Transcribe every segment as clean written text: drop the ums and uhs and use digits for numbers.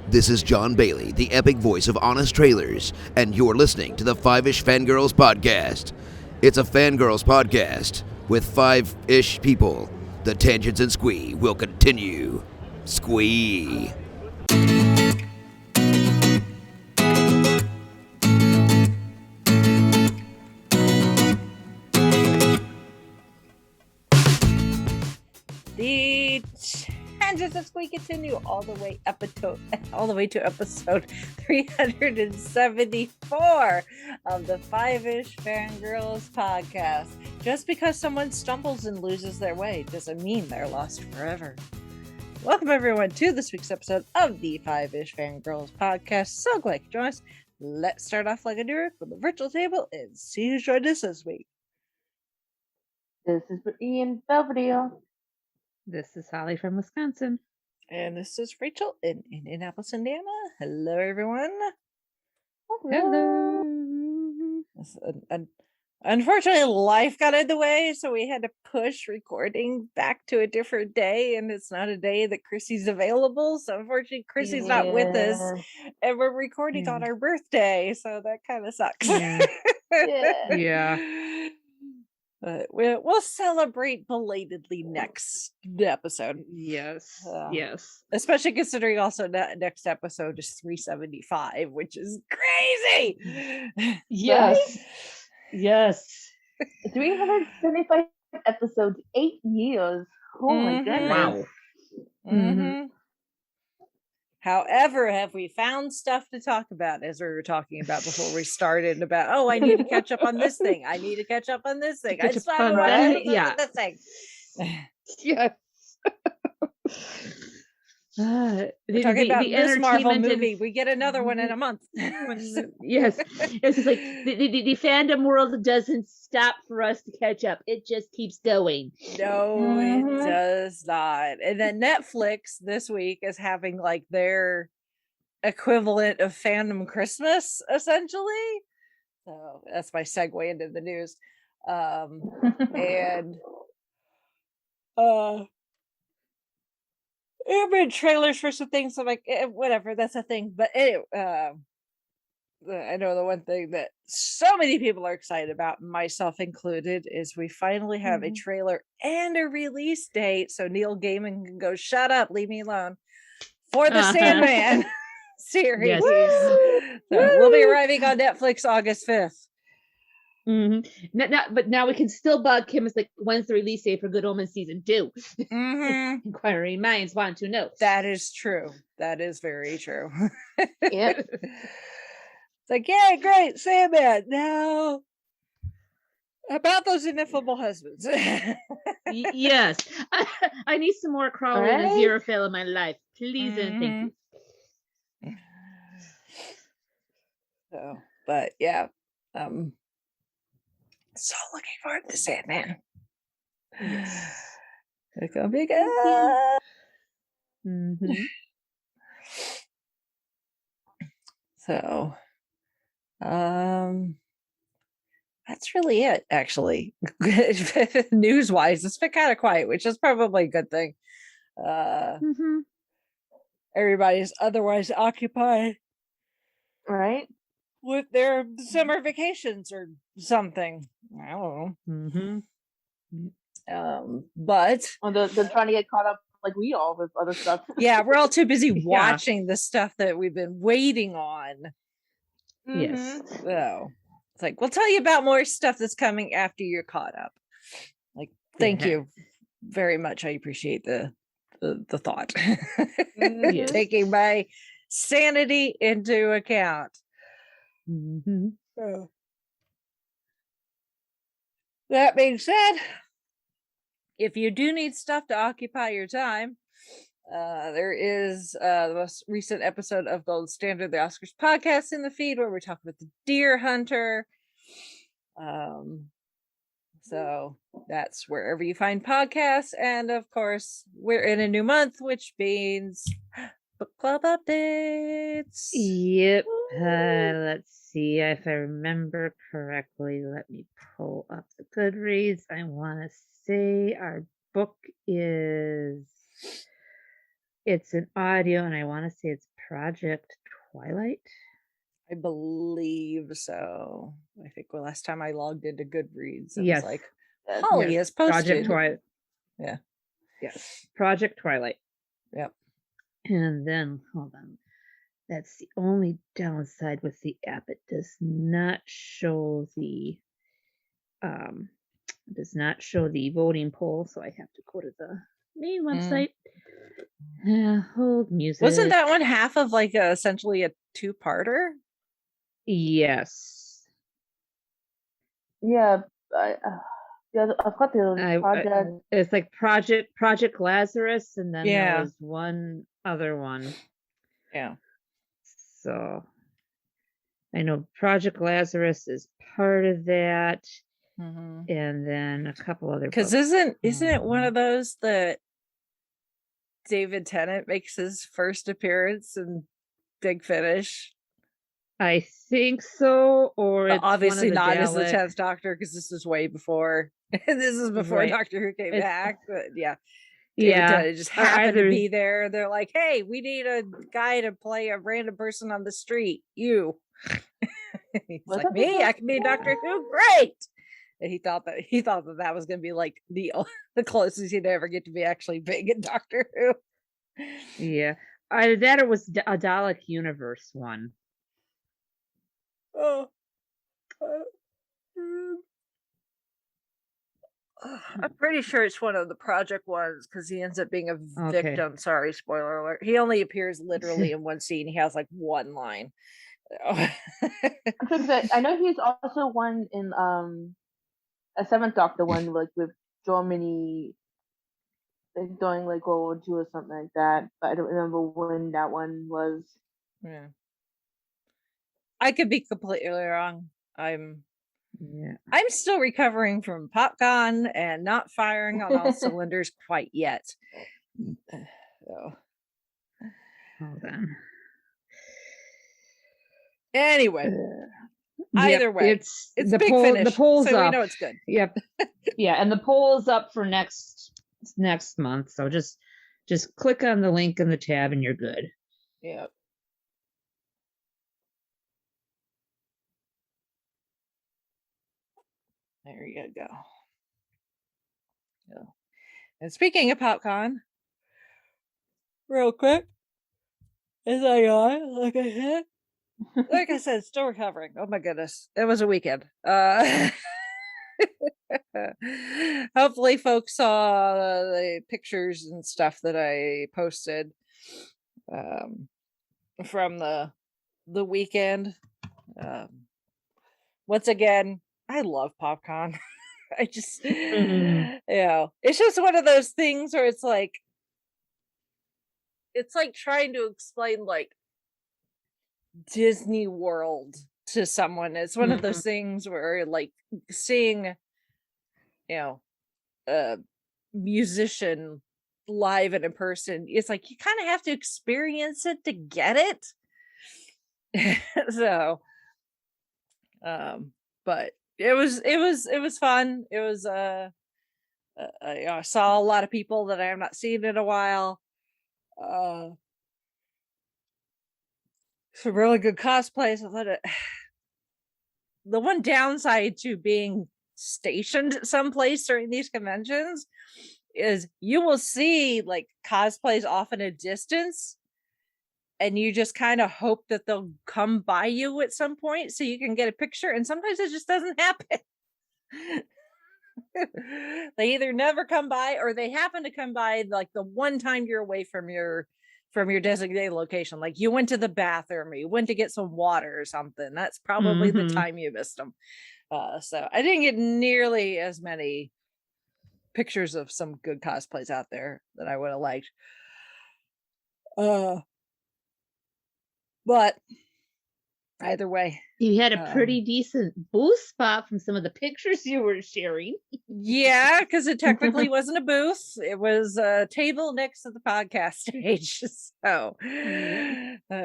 This is John Bailey, the epic voice of Honest Trailers, and you're listening to the Five-ish Fangirls podcast. It's a Fangirls podcast with five-ish people. The tangents and squee will continue. Squee. The tangents and squee continue all the way to episode 374 of the Five-ish Fangirls podcast. Just because someone stumbles and loses their way doesn't mean they're lost forever. Welcome everyone to this week's episode of the Five-ish Fangirls podcast. So glad you could join us. Let's start off like a New York with the virtual table and see who's joined us this week. This is Ian Belvedere. This is Holly from Wisconsin. And this is Rachel in Indianapolis, Indiana. Hello, everyone. Hello. Unfortunately, life got in the way, so we had to push recording back to a different day, and it's not a day that Chrissy's available. So unfortunately, Chrissy's not with us, and we're recording on our birthday, so that kind of sucks. Yeah. But we'll celebrate belatedly next episode. Yes. Yes. Especially considering also next episode is 375, which is crazy. Yes. Right? Yes. 375 episodes, 8 years. Oh my goodness. Wow. Mm-hmm. However, have we found stuff to talk about, as we were talking about before we started, about, I need to catch up on this thing. I need to catch up on this thing. I still haven't watched this thing. Yes. We're talking about this Marvel movie. We get another one in a month. Yes. It's just like the fandom world doesn't stop for us to catch up. It just keeps going. No, it does not. And then Netflix this week is having like their equivalent of fandom Christmas, essentially. So that's my segue into the news. And there have been trailers for some things. So I'm like, whatever, that's a thing. But anyway, I know the one thing that so many people are excited about, myself included, is we finally have a trailer and a release date. So Neil Gaiman can go, shut up, leave me alone, for the Sandman series. Yes. So we'll be arriving on Netflix August 5th. But now we can still bug him. It's like, when's the release date for Good Omens season 2? Inquiring minds want to know. That is true. That is very true. Yep. It's like, yeah, great, Sandman. Now, about those ineffable husbands. Yes. I need some more Crowley and Aziraphale in my life. Please and thank you. So, but yeah. So looking forward to Sandman. It's gonna be good. So, that's really it, actually. News-wise, it's been kind of quiet, which is probably a good thing. Everybody's otherwise occupied, Right? with their summer vacations or something. I don't know. But They're trying to get caught up like we all with other stuff. yeah, we're all too busy watching the stuff that we've been waiting on. Yes. So it's like, we'll tell you about more stuff that's coming after you're caught up. Like, thank you very much. I appreciate the thought. Taking my sanity into account. So, that being said, if you do need stuff to occupy your time, there is the most recent episode of Gold Standard, the Oscars podcast, in the feed, where we talk about the Deer Hunter. So that's wherever you find podcasts. And of course, we're in a new month, which means book club updates. Yep. Let's see if I remember correctly. Let me pull up the Goodreads. I want to say our book is, it's an audio, and I want to say it's Project Twilight. I believe so. I think last time I logged into Goodreads, it was Yes. like Yes. Holly Yes. has posted. Project Twilight. Yeah. Yes. Project Twilight. Yep. And then hold on. That's the only downside with the app. It does not show the voting poll, so I have to go to the main website. Hold music. Wasn't that one half of like essentially a two-parter? Yes. Yeah. I've got the project. It's like Project Lazarus, and then Yeah. there was one other one. Yeah. So I know Project Lazarus is part of that, and then a couple other. Because isn't it one of those that David Tennant makes his first appearance in Big Finish? I think so, or it's obviously one of the not as the Dalek. 10th Doctor, because this is way before. This is before Right. Doctor Who came back. But yeah, Yeah, Tennant just happened to be there. They're like, "Hey, we need a guy to play a random person on the street. You." He's Was like, that "Me? I can be before? Doctor Who. Great!" And he thought that was going to be like the closest he'd ever get to be actually big in Doctor Who. Yeah, either that or was a Dalek Universe one. Oh. I'm pretty sure it's one of the project ones because he ends up being a victim. Sorry, spoiler alert. He only appears literally in one scene. He has like one line. I know he's also one in a 7th Doctor one, like with Germany, like doing like World War II or something like that. But I don't remember when that one was. Yeah, I could be completely wrong. I'm still recovering from PopCon and not firing on all cylinders quite yet. So. Hold on. Anyway, either way, it's Big Finish. The poll's so up. We know it's good. Yep. Yeah, and the poll is up for next month. So just click on the link in the tab and you're good. Yep. There you go. Yeah. And speaking of PopCon, real quick, as I yawn, like I said, still recovering. Oh my goodness, it was a weekend. Hopefully, folks saw the pictures and stuff that I posted from the weekend. Once again, I love PopCon. I just, it's just one of those things where it's like trying to explain like Disney World to someone. It's one of those things where like seeing, a musician live and in person, it's like you kind of have to experience it to get it. So, but it was fun. It was I saw a lot of people that I have not seen in a while. Some really good cosplays. I thought the one downside to being stationed someplace during these conventions is you will see like cosplays off in a distance, and you just kind of hope that they'll come by you at some point so you can get a picture, and sometimes it just doesn't happen. They either never come by or they happen to come by like the one time you're away from your designated location, like you went to the bathroom or you went to get some water or something. That's probably the time you missed them. So I didn't get nearly as many pictures of some good cosplays out there that I would have liked. But either way, you had a pretty decent booth spot from some of the pictures you were sharing. Yeah, because it technically wasn't a booth. It was a table next to the podcast stage. So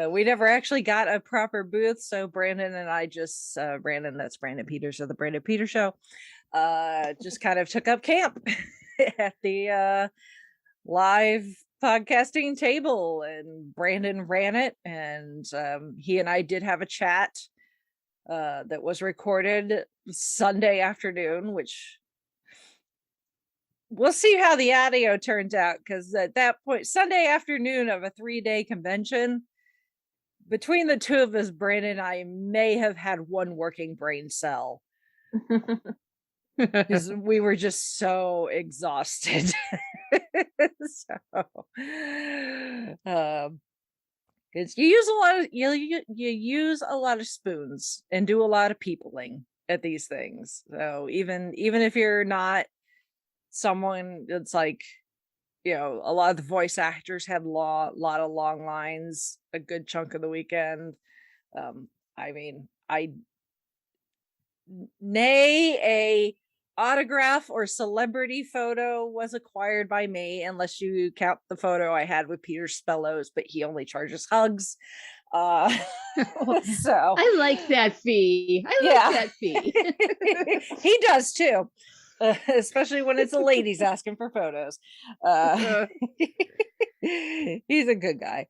we never actually got a proper booth. So Brandon and I just, that's Brandon Peters of the Brandon Peters Show, just kind of took up camp at the live podcasting table, and Brandon ran it, and he and I did have a chat that was recorded Sunday afternoon, which we'll see how the audio turns out, because at that point, Sunday afternoon of a 3-day convention, between the two of us, Brandon and I may have had one working brain cell, because we were just so exhausted. So because you use a lot of you use a lot of spoons and do a lot of peopling at these things. So even if you're not someone that's like, a lot of the voice actors had lot of long lines a good chunk of the weekend. I mean, nay, a autograph or celebrity photo was acquired by me, unless you count the photo I had with Peter Spellows, but he only charges hugs. So I like that fee. That fee. He does too, especially when it's the ladies asking for photos. He's a good guy.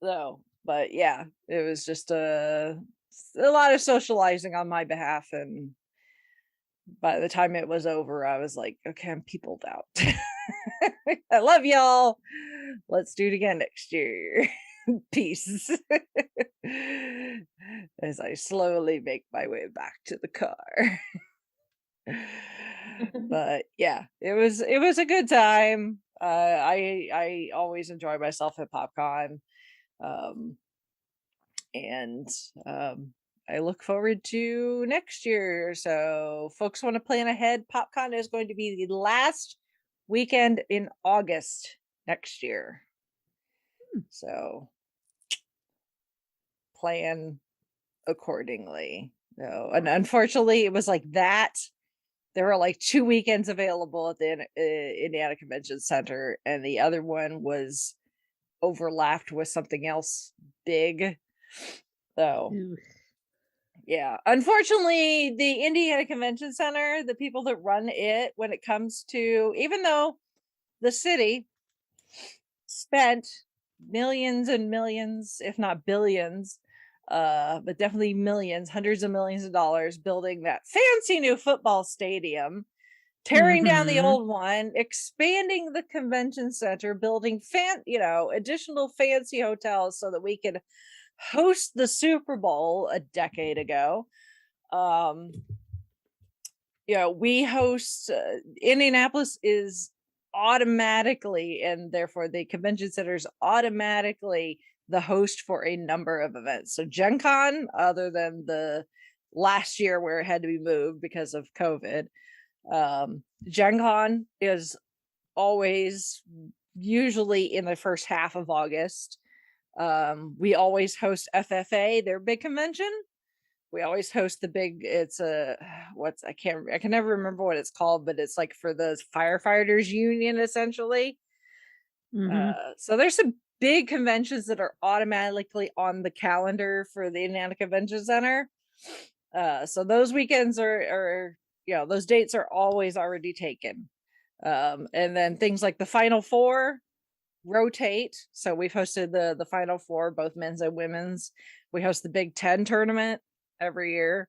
But yeah, it was just a lot of socializing on my behalf, and by the time it was over, I was like, okay, I'm peopled out. I love y'all. Let's do it again next year. Peace. As I slowly make my way back to the car. But yeah, it was a good time. I always enjoy myself at PopCon. And I look forward to next year. So folks want to plan ahead. PopCon is going to be the last weekend in August next year. So plan accordingly. No, and unfortunately it was like that. There were like 2 weekends available at the Indiana Convention Center, and the other one was overlapped with something else big. So yeah, unfortunately, the Indiana Convention Center, the people that run it, when it comes to, even though the city spent millions and millions, if not billions, but definitely millions, hundreds of millions of dollars building that fancy new football stadium, tearing down the old one, expanding the convention center, building additional fancy hotels so that we could host the Super Bowl a decade ago. We host Indianapolis is automatically, and therefore the convention center is automatically the host for a number of events. So Gen Con, other than the last year where it had to be moved because of COVID, Gen Con is always usually in the first half of August. We always host FFA, their big convention. We always host the big, I can never remember what it's called, but it's like for the firefighters union, essentially. So there's some big conventions that are automatically on the calendar for the Indiana Convention Center. So those weekends are those dates are always already taken. And then things like the Final Four rotate. So we've hosted the Final Four, both men's and women's. We host the Big Ten tournament every year.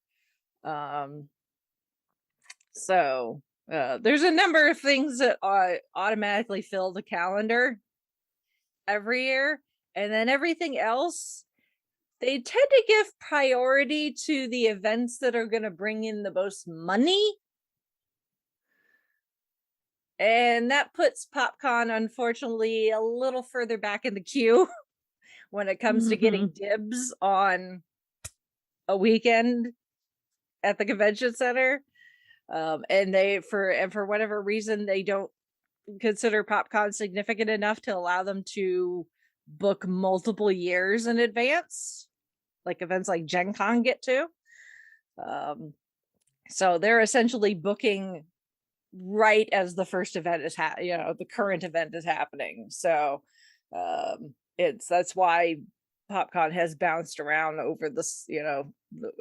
So there's a number of things that automatically fill the calendar every year, and then everything else, they tend to give priority to the events that are going to bring in the most money. And that puts PopCon, unfortunately, a little further back in the queue when it comes to getting dibs on a weekend at the convention center. And for whatever reason, they don't consider PopCon significant enough to allow them to book multiple years in advance, like events like Gen Con get to. So they're essentially booking right as the first event is the current event is happening. So that's why PopCon has bounced around over this,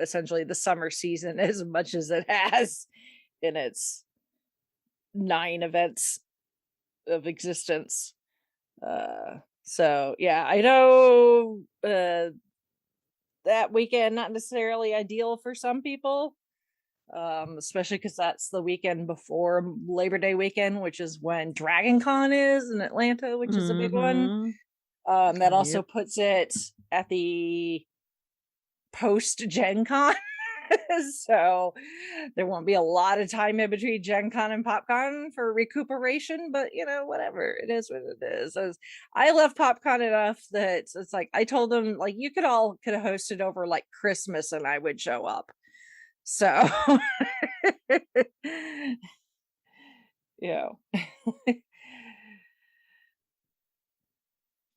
essentially the summer season as much as it has in its 9 events of existence. So yeah, I know that weekend not necessarily ideal for some people, especially because that's the weekend before Labor Day weekend, which is when Dragon Con is in Atlanta, which is a big one. That also puts it at the post Gen Con. So there won't be a lot of time in between Gen Con and PopCon for recuperation, but whatever, it is what it is. I love PopCon enough that it's like I told them, like, you could have hosted over like Christmas and I would show up. So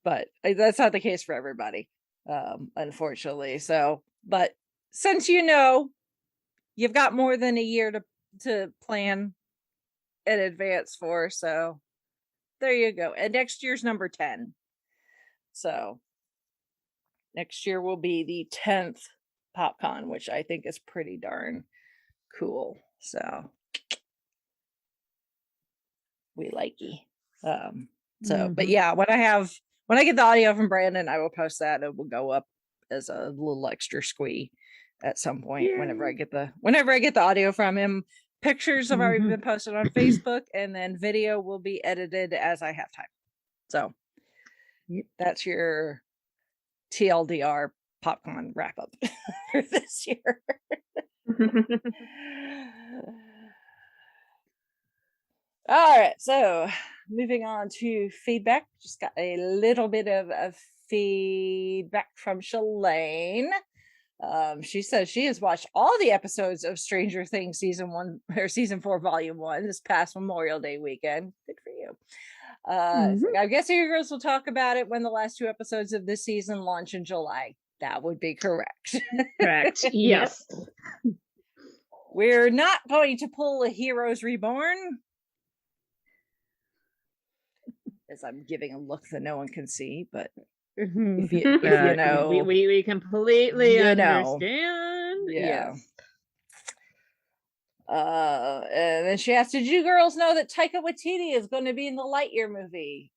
but that's not the case for everybody, unfortunately. So, but since you've got more than a year to plan in advance for, so there you go. And next year's number 10. So next year will be the 10th PopCon, which I think is pretty darn cool. So we likey. But yeah, when I get the audio from Brandon, I will post that. It will go up as a little extra squee at some point. Whenever I get the audio from him. Pictures have already been posted on Facebook, and then video will be edited as I have time. So that's your TLDR PopCon wrap up for this year. All right, so moving on to feedback. Just got a little bit of feedback from Shalane. She says she has watched all the episodes of Stranger Things season 1 or season 4 volume 1 this past Memorial Day weekend. Good for you. I guess you girls will talk about it when the last 2 episodes of this season launch in July. That would be correct. Correct. Yes. We're not going to pull a Heroes Reborn, as I'm giving a look that no one can see, but if you know, we completely understand. Yeah. And then she asked, "Did you girls know that Taika Waititi is going to be in the Lightyear movie?"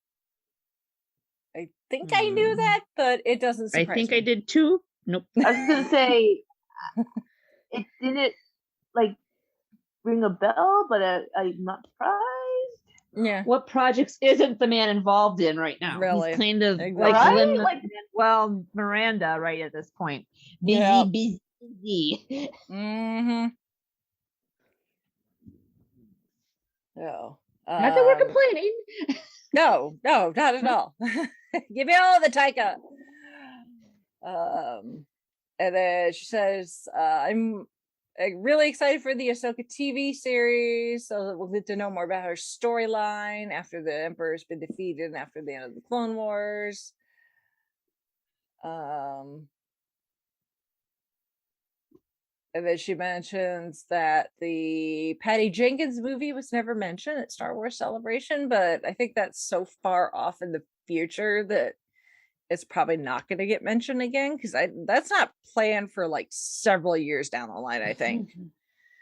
I think I knew that, but it doesn't surprise me. I think I did too. Nope. I was gonna say it didn't like ring a bell, but I'm not surprised. Yeah. What projects isn't the man involved in right now? Really? He's kind of Right? well, Miranda right at this point. Busy. Mm-hmm. Oh. Not that we're complaining. No, not at all. Give me all the Taika. And then she says, I'm really excited for the Ahsoka TV series, so that we'll get to know more about her storyline after the Emperor's been defeated and after the end of the Clone Wars. And then she mentions that the Patty Jenkins movie was never mentioned at Star Wars Celebration, but I think that's so far off in the future that it's probably not going to get mentioned again, because that's not planned for like several years down the line, I think.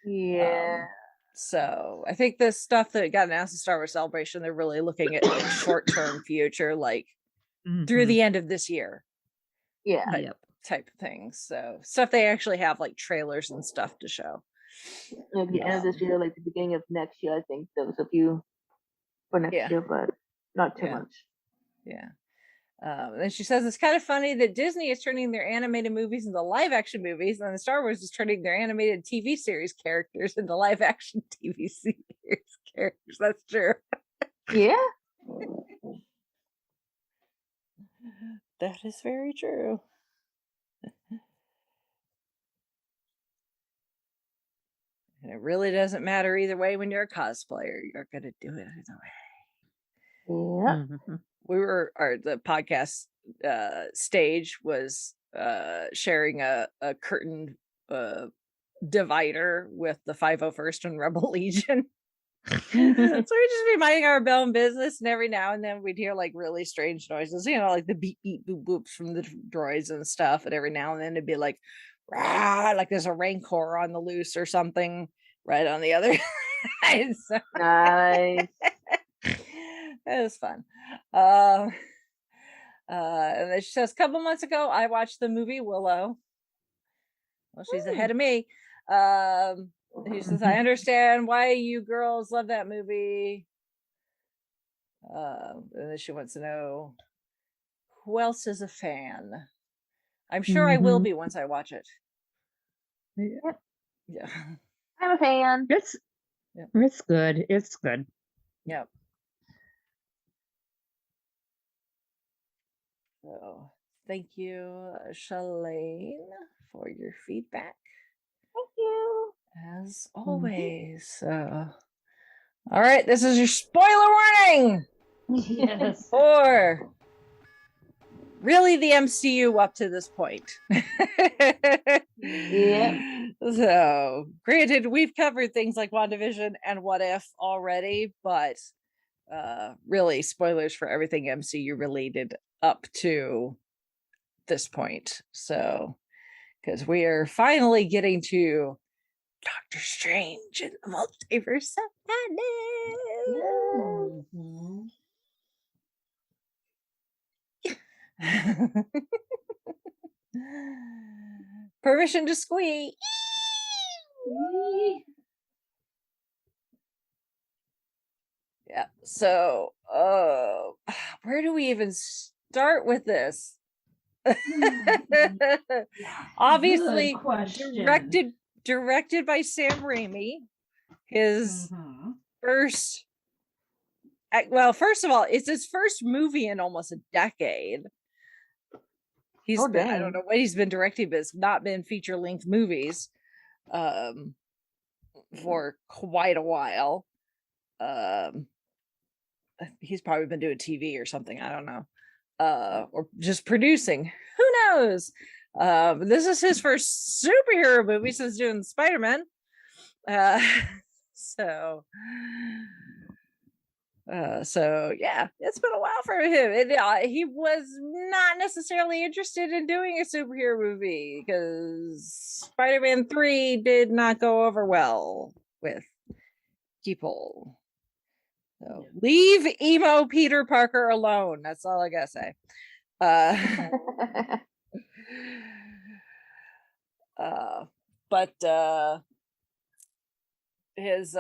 Yeah. So I think the stuff that got announced at Star Wars Celebration, they're really looking at like short-term future, like through the end of this year. Yeah. Type of things. So stuff they actually have like trailers and stuff to show. Like the end of this year, like the beginning of next year, I think there was a few for next year, but not too much. Yeah. And she says it's kind of funny that Disney is turning their animated movies into live action movies, and Star Wars is turning their animated TV series characters into live action TV series characters. That's true. Yeah. That is very true. And it really doesn't matter either way when you're a cosplayer. You're going to do it either way. Yeah. The podcast stage was sharing a curtain divider with the 501st and Rebel Legion. So we'd just be minding our own business, and every now and then we'd hear like really strange noises, like the beep beep boop boops from the droids and stuff, and every now and then it'd be like, rah, like there's a Rancor on the loose or something right on the other side. So Nice. It was fun. And then she says, a couple months ago, I watched the movie Willow. Well, she's ahead of me. He says, I understand why you girls love that movie. And then she wants to know who else is a fan. I'm sure I will be once I watch it. Yep. Yeah. I'm a fan. It's good. It's good. Yep. So thank you, Shalane, for your feedback. Thank you. As always. All right, this is your spoiler warning Yes. for really the MCU up to this point. Yep. So, granted, we've covered things like WandaVision and What If already, but really spoilers for everything MCU related up to this point. So, because we are finally getting to Doctor Strange and the Multiverse of Madness. Permission to squeak. Yeah. So, where do we even start with this? Obviously, directed by Sam Raimi. His first. Well, first of all, it's his first movie in almost a decade. He's been, I don't know what he's been directing, but it's not been feature-length movies for quite a while. He's probably been doing TV or something, I don't know. Or just producing. Who knows? This is his first superhero movie since doing Spider-Man. So yeah, it's been a while for him. He was not necessarily interested in doing a superhero movie because Spider-Man 3 did not go over well with people. So leave emo Peter Parker alone. That's all I gotta say. But his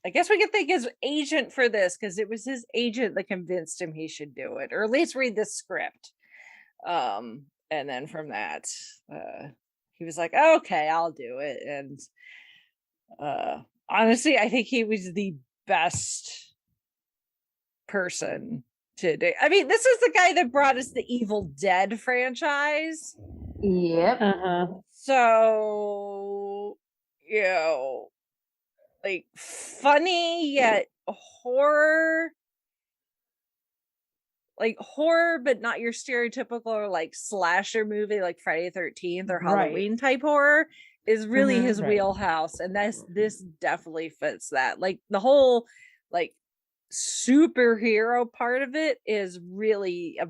I guess we could thank his agent for this because it was his agent that convinced him he should do it, or at least read the script. And then from that, he was like, okay, I'll do it. And honestly, I think he was the best person to do. I mean, this is the guy that brought us the Evil Dead franchise. Yep. So, you know, like funny yet horror, but not your stereotypical or like slasher movie like Friday the 13th or Halloween type horror is really his wheelhouse, and this definitely fits that. Like the whole like superhero part of it is really a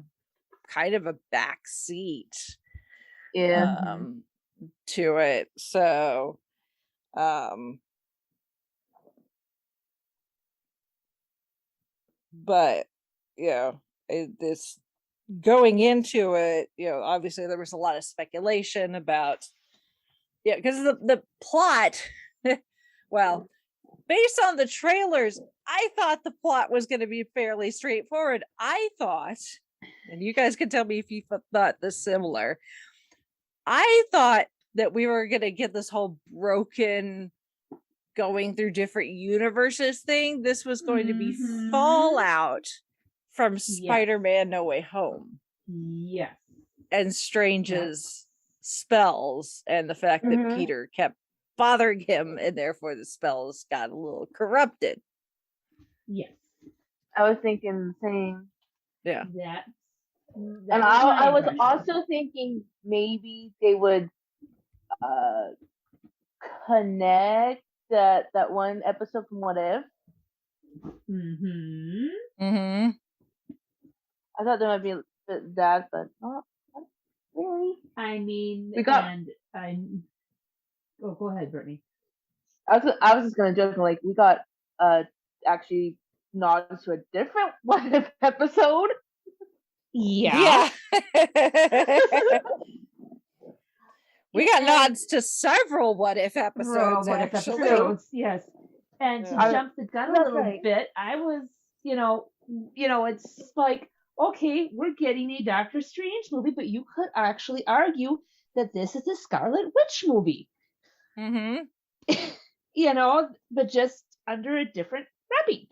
kind of a backseat to it. So but yeah, this going into it, you know, obviously there was a lot of speculation about because the plot well, based on the trailers, I thought the plot was going to be fairly straightforward. I thought, and you guys can tell me if you thought this similar, I thought that we were going to get this whole broken going through different universes thing. This was going to be fallout from Spider-Man No Way Home. Yes. And Strange's spells and the fact that Peter kept bothering him and therefore the spells got a little corrupted. Yes. I was thinking the same. Yeah. And I was also thinking maybe they would connect that one episode from What If. I thought there might be that, but not really. I mean, we got. Go ahead, Brittany. I was just gonna joke like we got actually nods to a different What If episode. Yeah. We got And- nods to several What If episodes, What If actually. episodes, yes. And to Yeah. jump the gun a That's little right. bit, I was, it's like, okay, we're getting a Doctor Strange movie, but you could actually argue that this is a Scarlet Witch movie. Mm-hmm. But just under a different wrapping,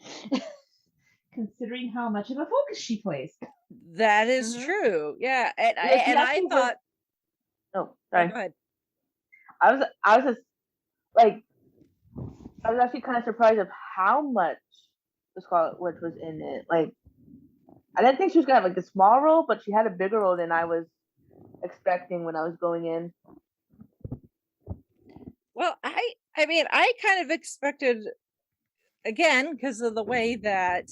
considering how much of a focus she plays. That is Mhm. true. Yeah. And Yeah, she I actually was- thought, Oh, oh, sorry. go ahead. I was just like, I was actually kind of surprised of how much the Scarlet Witch was in it. Like, I didn't think she was gonna have like a small role, but she had a bigger role than I was expecting when I was going in. Well, I mean, I kind of expected, again, because of the way that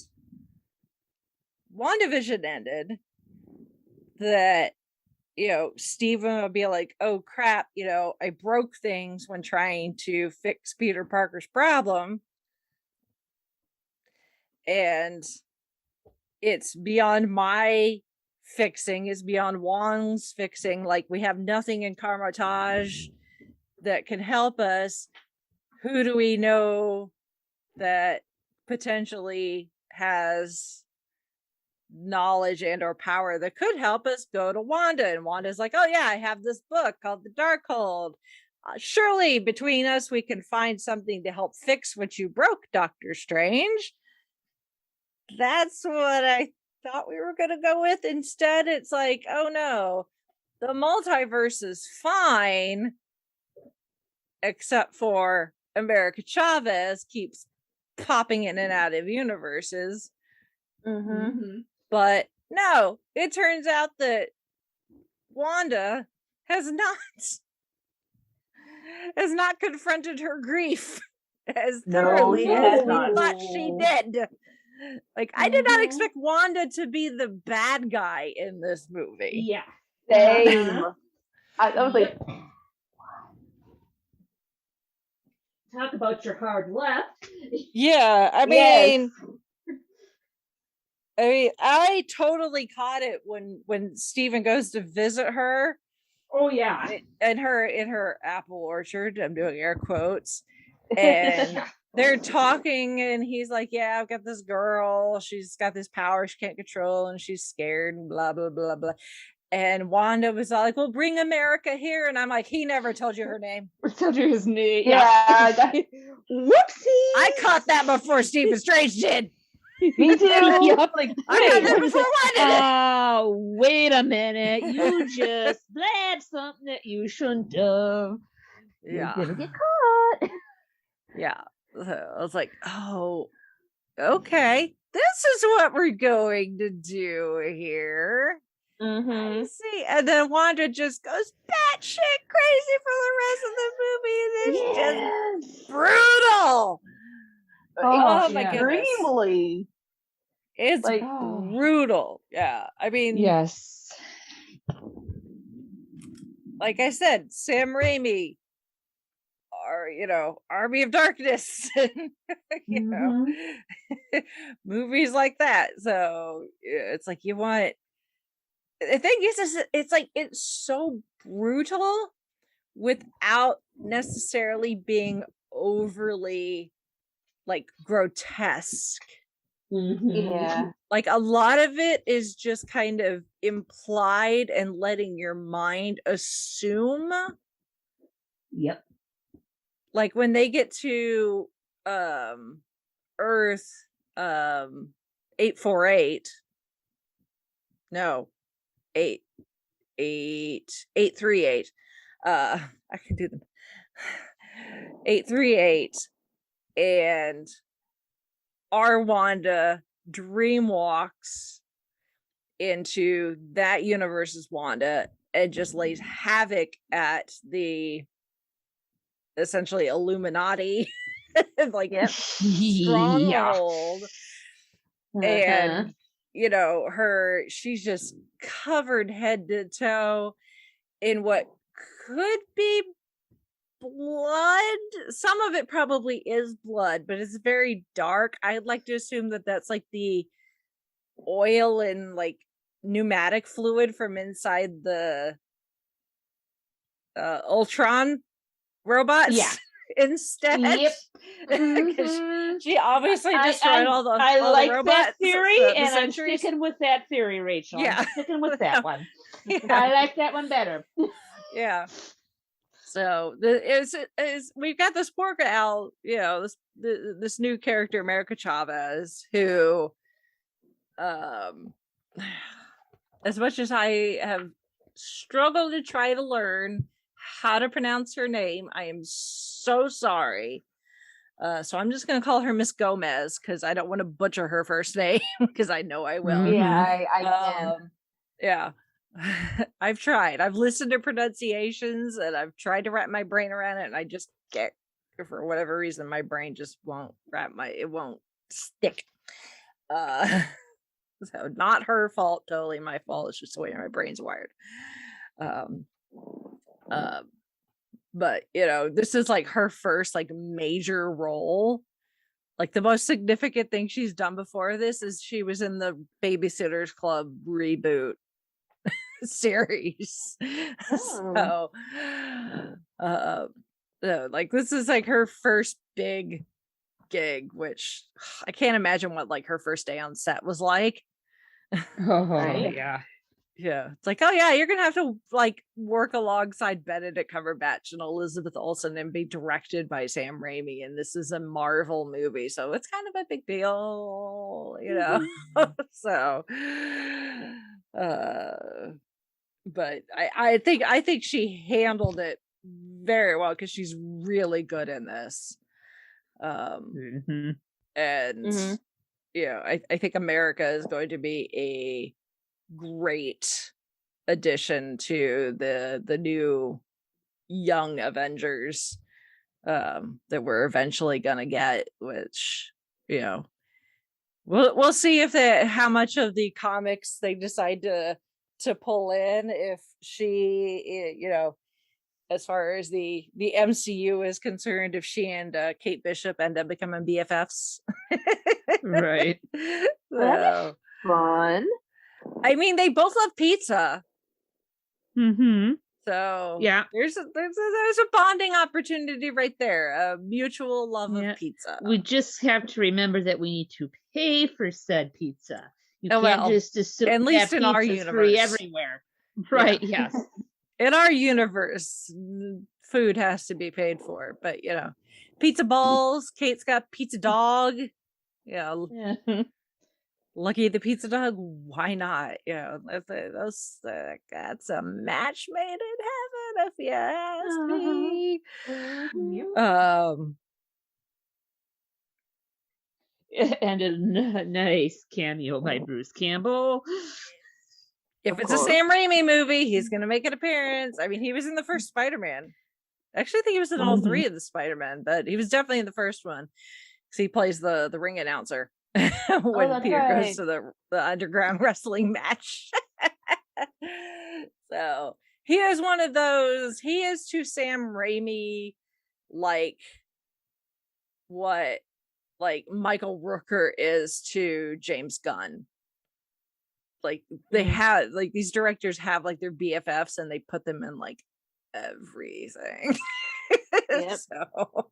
WandaVision ended, that, Steven would be like, oh crap, I broke things when trying to fix Peter Parker's problem. And it's beyond my fixing, is beyond Wong's fixing. Like, we have nothing in Carmitage that can help us. Who do we know that potentially has knowledge and or power that could help us? Go to Wanda. And Wanda's like, oh yeah, I have this book called The Darkhold. Surely between us we can find something to help fix what you broke, Doctor Strange. That's what I thought we were going to go with. Instead, it's like, oh no, the multiverse is fine, except for America Chavez keeps popping in and out of universes. Mm-hmm. But no, it turns out that Wanda has not confronted her grief as thoroughly she as has we not. thought she did. Like, I did not Mhm. expect Wanda to be the bad guy in this movie. Yeah. Same. I was like, Talk about your hard left. Yeah, I yes. mean, I totally caught it when Steven goes to visit her Oh yeah. in her apple orchard. I'm doing air quotes. And they're talking and he's like, yeah, I've got this girl, she's got this power she can't control and she's scared and blah blah blah blah. And Wanda was all like, well, bring America here. And I'm like, he never told you her name. Told you his name. Yeah. Whoopsie. I caught that before Stephen Strange did. Me too. Yup. Like, I got that wait. before Wanda did. Wait a minute. You just blabbed something that you shouldn't have. Yeah. You're gonna get caught. Yeah. So I was like, oh, okay. This is what we're going to do here. Mm-hmm. I see. And then Wanda just goes batshit crazy for the rest of the movie. And it's just brutal. Oh my goodness. Extremely. It's Like, brutal. Yeah. I mean, Yes. like I said, Sam Raimi, or Army of Darkness, and movies like that. So it's like you want. The thing is it's like it's so brutal without necessarily being overly like grotesque. yeah. Like a lot of it is just kind of implied and letting your mind assume. Yep. Like when they get to Earth 848. No. 838. I can do them. 838. And our Wanda dreamwalks into that universe's Wanda and just lays havoc at the essentially Illuminati like stronghold. And she's just covered head to toe in what could be blood. Some of it probably is blood, but it's very dark. I'd like to assume that that's like the oil and like pneumatic fluid from inside the Ultron robots. Yeah. Instead. Yep. 'Cause Mhm. she obviously destroyed all the I all like the robots. that theory, the and I'm Sentries. sticking with that theory, Rachel. Yeah. I'm sticking with that one. Yeah. I like that one better. Yeah. So is we've got this poor gal, you know, this new character, America Chavez, who, as much as I have struggled to try to learn how to pronounce her name, I am so sorry. So I'm just gonna call her Miss Gomez because I don't want to butcher her first name because I know I will. Yeah, I can. Yeah. I've tried. I've listened to pronunciations and I've tried to wrap my brain around it, and I just get, for whatever reason, my brain just won't it won't stick. So not her fault, totally my fault. It's just the way my brain's wired. But you know, this is like her first like major role. Like the most significant thing she's done before this is she was in the Babysitters Club reboot series. So like this is like her first big gig, which I can't imagine what like her first day on set was like. Right? Yeah, it's like, oh yeah, you're gonna have to like work alongside Benedict Cumberbatch and Elizabeth Olsen and be directed by Sam Raimi, and this is a Marvel movie, so it's kind of a big deal, you know. So but I think she handled it very well because she's really good in this. And you know, I think America is going to be a great addition to the new young Avengers that we're eventually gonna get, which, you know, we'll see if how much of the comics they decide to pull in, if she, you know, as far as the MCU is concerned, if she and Kate Bishop end up becoming BFFs. Right. So, Fun. I mean, they both love pizza. So Yeah. there's a bonding opportunity right there, a mutual love of pizza. We just have to remember that we need to pay for said pizza. You Oh, can't well, just assume at least that in our pizza's free universe. everywhere. Right, yes. In our universe, food has to be paid for, but you know, pizza balls. Kate's got pizza dog. Yeah, Lucky the Pizza Dog. Why not? You know, that's a match made in heaven, if you ask me. And a nice cameo by Bruce Campbell. If it's a Sam Raimi movie, he's gonna make an appearance. I mean, he was in the first Spider-Man. Actually, I think he was in all three of the Spider-Man, but he was definitely in the first one because he plays the ring announcer when Peter goes to the underground wrestling match. So he is one of those. He is to Sam Raimi like what like Michael Rooker is to James Gunn. Like they have like these directors have like their BFFs and they put them in like everything. Yep. So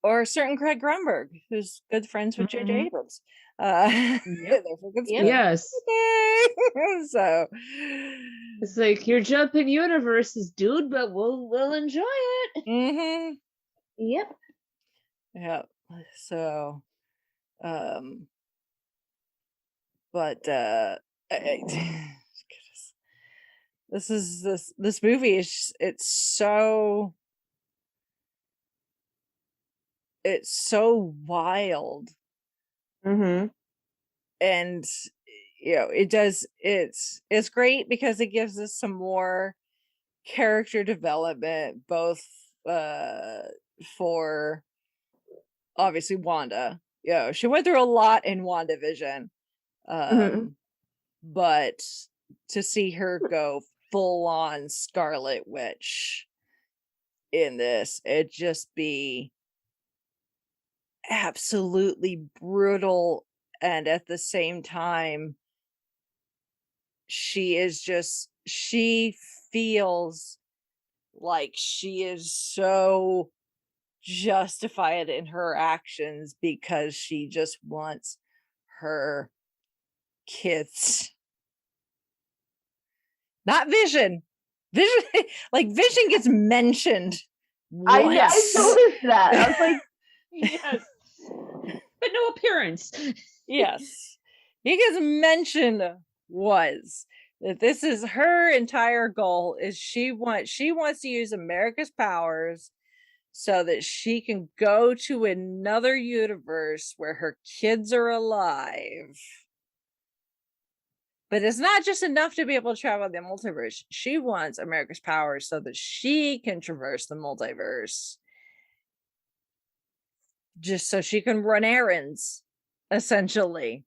or a certain Craig Grunberg, who's good friends with JJ Abrams. Yes. So it's like you're jumping universes, dude, but we'll enjoy it. Yep. Yeah. So but this movie is it's so wild. And you know, it's great because it gives us some more character development, both for obviously Wanda, she went through a lot in WandaVision. But to see her go full on Scarlet Witch in this, it just be absolutely brutal, and at the same time she feels like she is so justified in her actions because she just wants her kids. Not Vision. Vision gets mentioned I once. noticed that. I was like, Yes. But no appearance. Yes. He gets mentioned once. That this is her entire goal is she wants to use America's powers so that she can go to another universe where her kids are alive. But it's not just enough to be able to travel the multiverse. She wants America's powers so that she can traverse the multiverse. Just so she can run errands, essentially.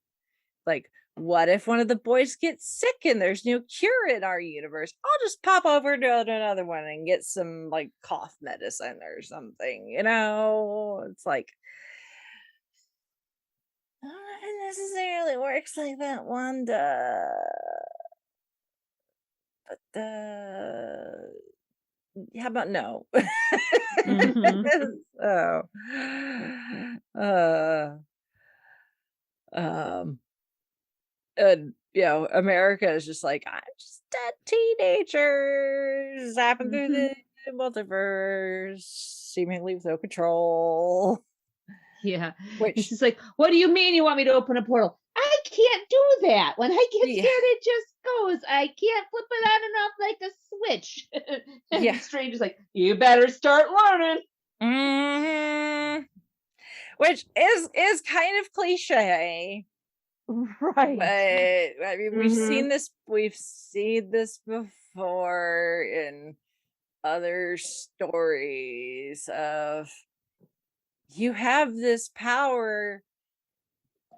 Like, what if one of the boys gets sick and there's no cure in our universe? I'll just pop over to another one and get some like cough medicine or something, It's like, not necessarily works like that, Wanda. But how about no? And America is just like, I'm just a teenager zapping through the multiverse, seemingly with no control. Yeah. Which she's like, what do you mean you want me to open a portal? I can't do that. When I get scared, it just goes. I can't flip it on and off like a switch. And Strange is like, you better start learning. Which is kind of cliche. Right. But I mean, we've seen this before in other stories of you have this power,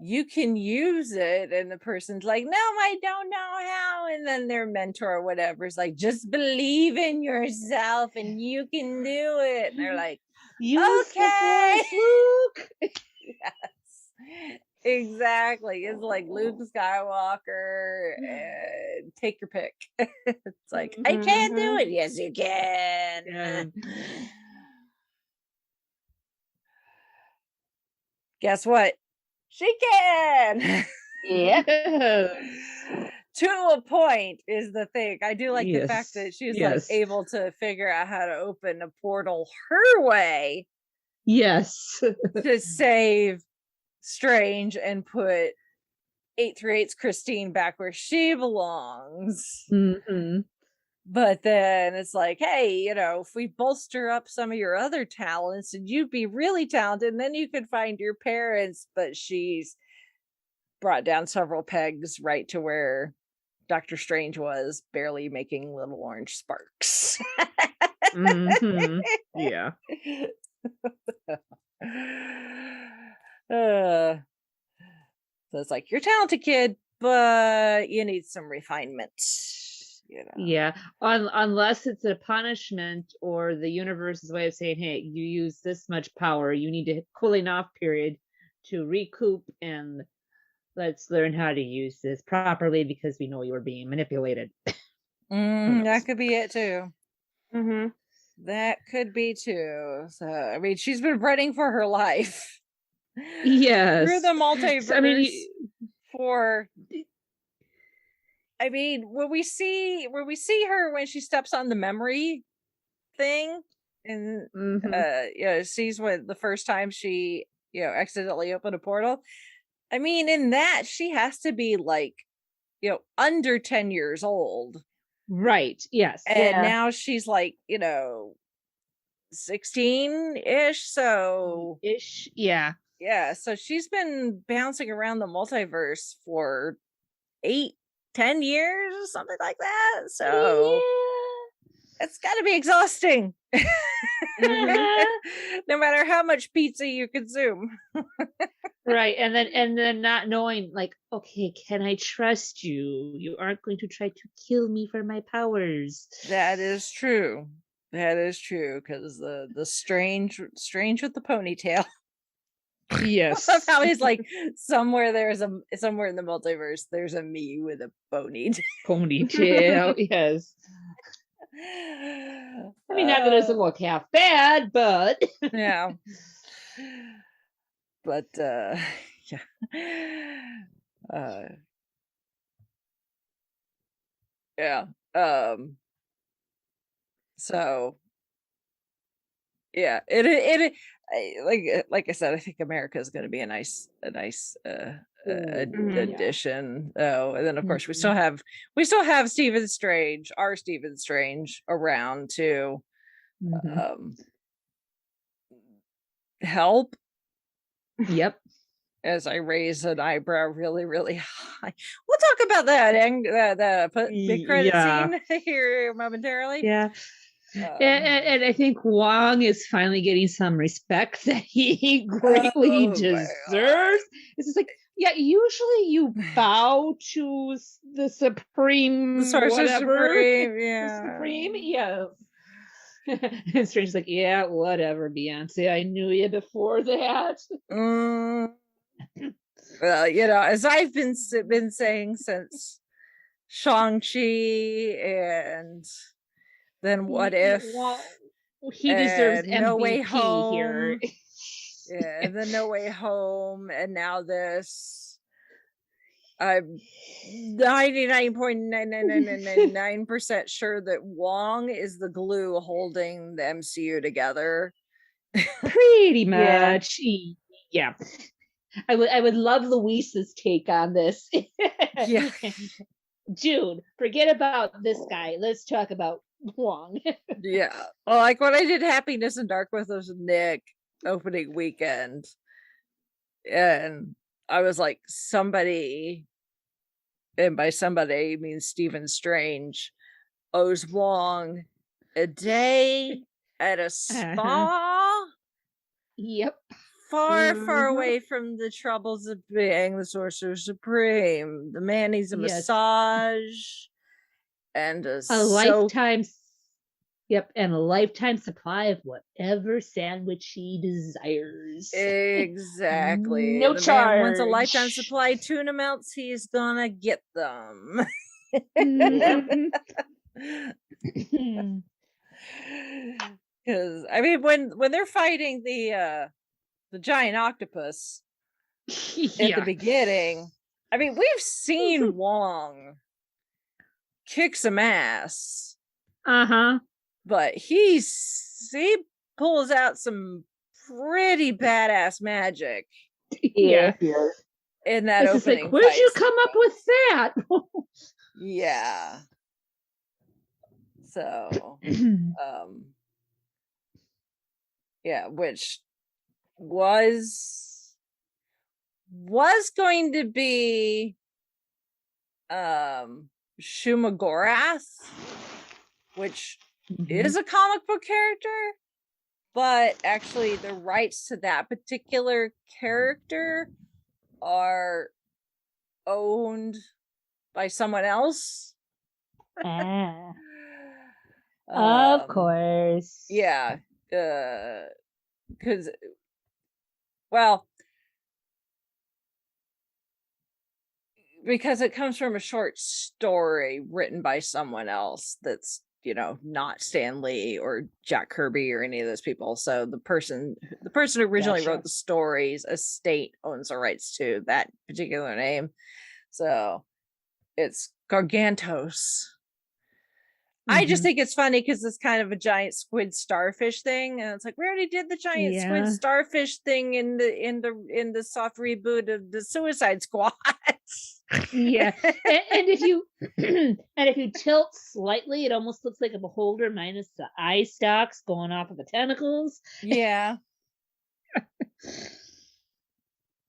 you can use it, and the person's like, no, I don't know how, and then their mentor or whatever is like, just believe in yourself and you can do it, and they're like, use okay, the Force, Luke. Yes, exactly. It's like Luke Skywalker, and take your pick. It's like, I can't do it. Yes, you can. Guess what? She can. Yeah. To a point is the thing. I do like the fact that she's like able to figure out how to open a portal her way. Yes. To save Strange and put 838's Christine back where she belongs. But then it's like, hey, if we bolster up some of your other talents and you'd be really talented, and then you could find your parents. But she's brought down several pegs right to where Dr. Strange was, barely making little orange sparks. Yeah. So it's like, you're a talented kid, but you need some refinement. Yeah, unless it's a punishment or the universe's way of saying, hey, you use this much power, you need a cooling off period to recoup, and let's learn how to use this properly because we know you're being manipulated. That could be it too. That could be too. So I mean, she's been running for her life. Yes. Through the multiverse I mean, when we see her when she steps on the memory thing and sees what the first time she accidentally opened a portal. I mean, in that she has to be like under 10 years old, right? Yes. And now she's like 16-ish, so ish. Yeah, so she's been bouncing around the multiverse for 8-10 years or something like that. So it's got to be exhausting. No matter how much pizza you consume. Right. And then not knowing, like, okay, can I trust you? You aren't going to try to kill me for my powers. That is true. That is true, because the strange with the ponytail. Yes. Of how he's like, somewhere in the multiverse there's a me with a ponytail. Ponytail, yes. I mean, not that it doesn't look half bad, but yeah. But yeah. Yeah. So yeah, like I said, I think America is going to be a nice addition. Oh, and then of course we still have Stephen Strange, our Stephen Strange, around to help. Yep. As I raise an eyebrow really, really high. We'll talk about that the mid-credit scene here momentarily. Yeah. And I think Wong is finally getting some respect that he greatly deserves. It's just like, yeah, usually you bow to the Supreme, the Sorcerer Supreme, yeah. The Supreme, yes. And Strange's like, yeah, whatever, Beyonce. I knew you before that. Well, you know, as I've been saying since Shang-Chi, and then What If, he deserves MVP No Way Home here. Yeah, and then No Way Home, and now this. I'm 99.99999% sure that Wong is the glue holding the MCU together. Pretty much, yeah. I would love Luis's take on this. Yeah. Dude, forget about this guy. Let's talk about Wong. Yeah. Well, like when I did Happiness in Dark with Nick opening weekend, and I was like, somebody, and by somebody I mean Stephen Strange, owes Wong a day at a spa. Yep. Far away from the troubles of being the Sorcerer Supreme. The man needs a massage and a lifetime. Yep, and a lifetime supply of whatever sandwich he desires. Exactly. No charge. Man wants a lifetime supply of tuna melts, he's gonna get them. Because I mean, when they're fighting the giant octopus at the beginning, I mean, we've seen Wong kick some ass. But he pulls out some pretty badass magic. Yeah. In that opening like, where'd you come up with that? Yeah. So yeah, which was going to be Shumagorath, which is a comic book character, but actually the rights to that particular character are owned by someone else. Of course. Yeah. Because, well, because it comes from a short story written by someone else that's, you know, not Stan Lee or Jack Kirby or any of those people. So the person who originally wrote the stories, estate owns the rights to that particular name. So it's Gargantos. I just think it's funny because it's kind of a giant squid starfish thing, and it's like, we already did the giant squid starfish thing in the soft reboot of the Suicide Squad. Yeah, and if you tilt slightly, it almost looks like a beholder minus the eye stalks going off of the tentacles. Yeah.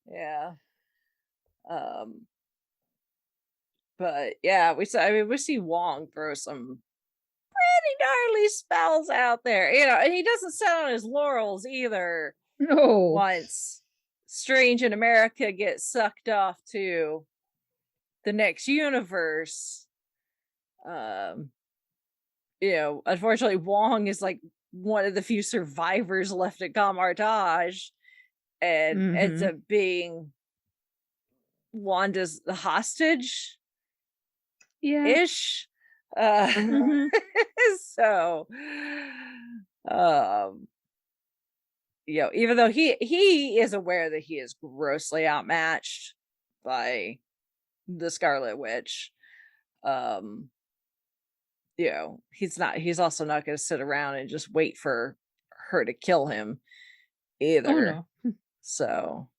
Yeah. But yeah, we see Wong throw some pretty gnarly spells out there, you know, and he doesn't sit on his laurels either. No. Once Strange and America get sucked off to the next universe. Unfortunately, Wong is like one of the few survivors left at Gamartage, and ends up being Wanda's the hostage ish. So even though he is aware that he is grossly outmatched by the Scarlet Witch, he's also not going to sit around and just wait for her to kill him either. So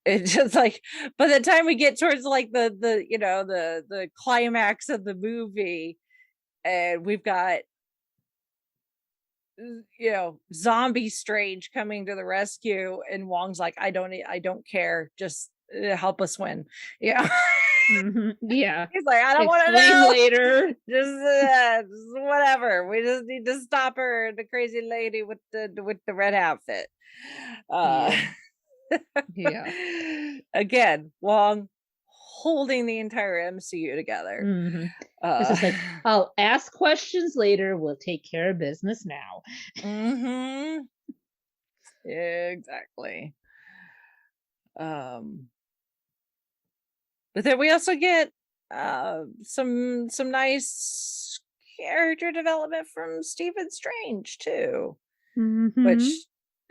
it's just like by the time we get towards like the climax of the movie, and we've got zombie Strange coming to the rescue, and Wong's like, I don't care, just help us win. Yeah. He's like, I don't want to know later. Just whatever, we just need to stop her, the crazy lady with the red outfit. Again, Wong holding the entire MCU together. It's just like, I'll ask questions later, we'll take care of business now. Exactly. But then we also get some nice character development from Stephen Strange too, which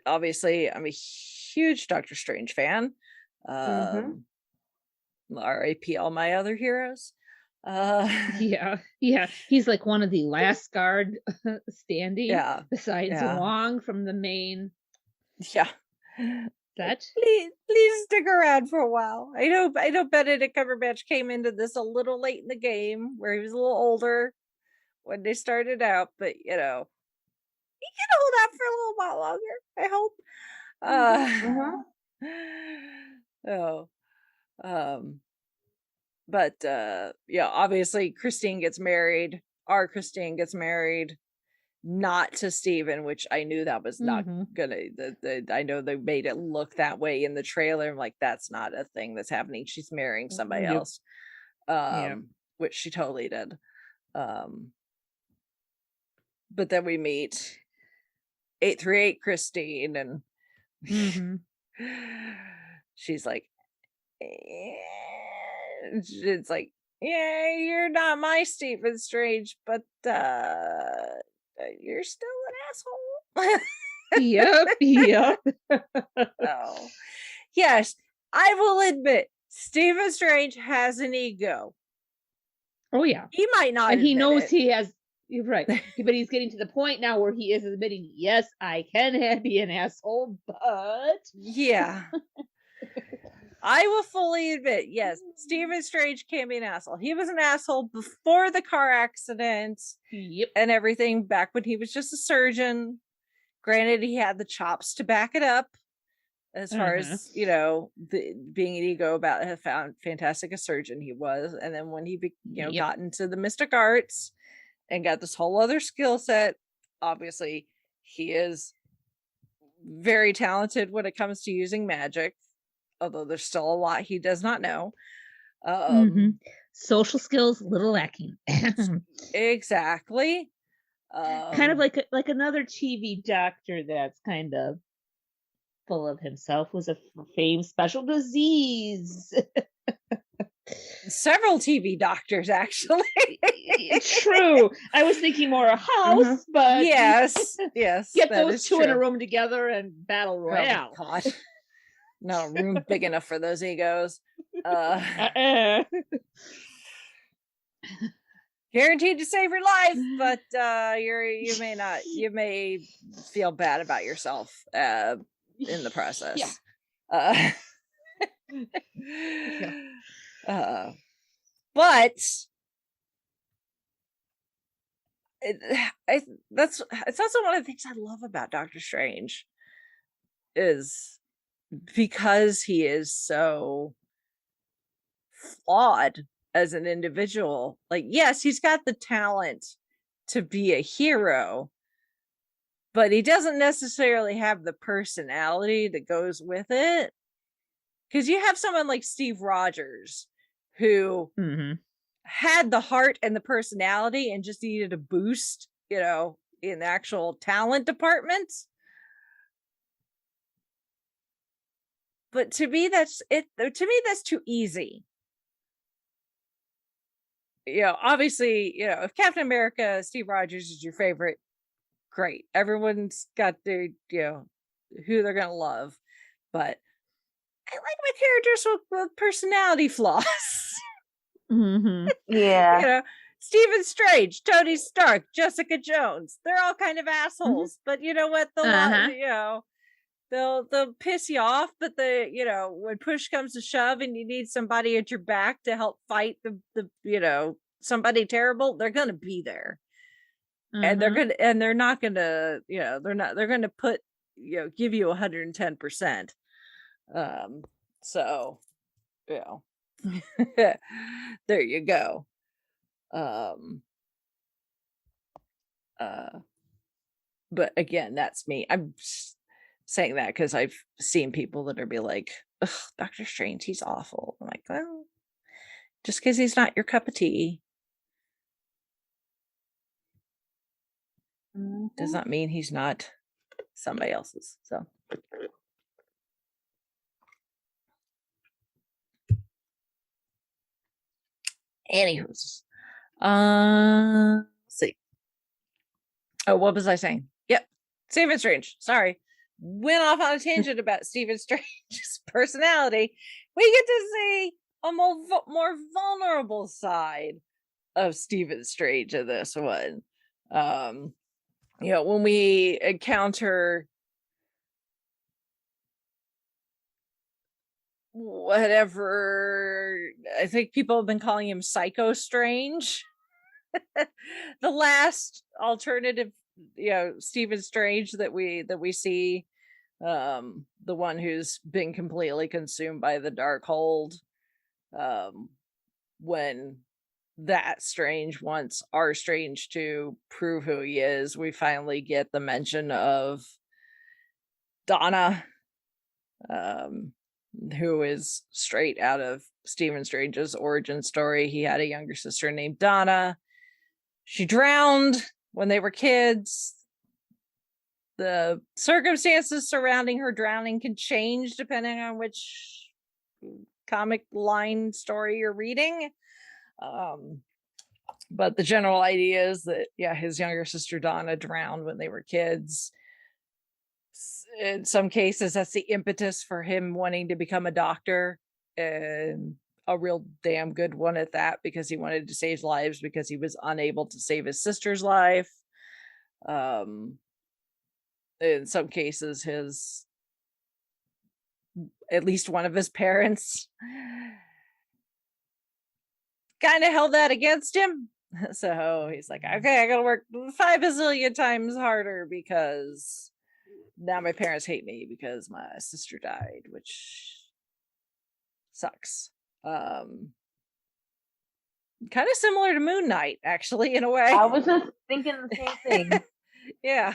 obviously I'm a huge Doctor Strange fan. R.I.P. all my other heroes. He's like one of the last guard standing, besides Wong from the main set. Please stick around for a while. I know Benedict Cumberbatch came into this a little late in the game, where he was a little older when they started out, but he can hold out for a little while longer, I hope. But obviously Christine gets married. Our Christine gets married, not to Steven, which I knew that was not gonna. I know they made it look that way in the trailer. I'm like, that's not a thing that's happening. She's marrying somebody else, which she totally did. But then we meet 838 Christine, and she's like, it's like, yeah, you're not my Stephen Strange, but you're still an asshole. Yep. Oh, yes, I will admit, Stephen Strange has an ego. Oh yeah, he might not, and he knows he has. You're right, but he's getting to the point now where he is admitting, yes, I can be an asshole, but I will fully admit, yes, Stephen Strange can be an asshole. He was an asshole before the car accident and everything, back when he was just a surgeon. Granted, he had the chops to back it up, as far as, being an ego about how fantastic a surgeon he was. And then when he got into the mystic arts and got this whole other skill set, obviously he is very talented when it comes to using magic. Although there's still a lot he does not know. Social skills, little lacking. Exactly. Kind of like another TV doctor that's kind of full of himself was a famed special disease. Several TV doctors, actually. True. I was thinking more a house, but yes. Get those two in a room together and battle royale. Oh, God. Not a room big enough for those egos. Guaranteed to save your life, but you may feel bad about yourself in the process. But it's also one of the things I love about Doctor Strange, is because he is so flawed as an individual. Like, yes, he's got the talent to be a hero, but he doesn't necessarily have the personality that goes with it. Because you have someone like Steve Rogers who had the heart and the personality and just needed a boost, in the actual talent department. But to me, that's too easy. Obviously, if Captain America, Steve Rogers is your favorite, great. Everyone's got their, who they're gonna love. But I like my characters with personality flaws. Yeah. Stephen Strange, Tony Stark, Jessica Jones. They're all kind of assholes. But you know what? They'll piss you off, but when push comes to shove and you need somebody at your back to help fight the somebody terrible, they're gonna be there. And they're not gonna put, give you 110%. So there you go. But again, that's me. I'm saying that because I've seen people that are be like, ugh, Doctor Strange, he's awful. I'm like, well, just because he's not your cup of tea does not mean he's not somebody else's. So anywho's, let's see. Oh, what was I saying? Yep, Stephen Strange. Sorry, went off on a tangent about Stephen Strange's personality. We get to see a more vulnerable side of Stephen Strange in this one. When we encounter whatever, I think people have been calling him Psycho Strange. The last alternative, Stephen Strange that we see, the one who's been completely consumed by the Darkhold. When that Strange wants our Strange to prove who he is, we finally get the mention of Donna, who is straight out of Stephen Strange's origin story. He had a younger sister named Donna. She drowned when they were kids. The circumstances surrounding her drowning can change depending on which comic line story you're reading. But the general idea is that, his younger sister Donna drowned when they were kids. In some cases, that's the impetus for him wanting to become a doctor, and a real damn good one at that, because he wanted to save lives because he was unable to save his sister's life. In some cases, at least one of his parents kind of held that against him. So he's like, okay, I gotta work 5 bazillion times harder because now my parents hate me because my sister died, which sucks. Kind of similar to Moon Knight, actually, in a way. I was just thinking the same thing. Yeah.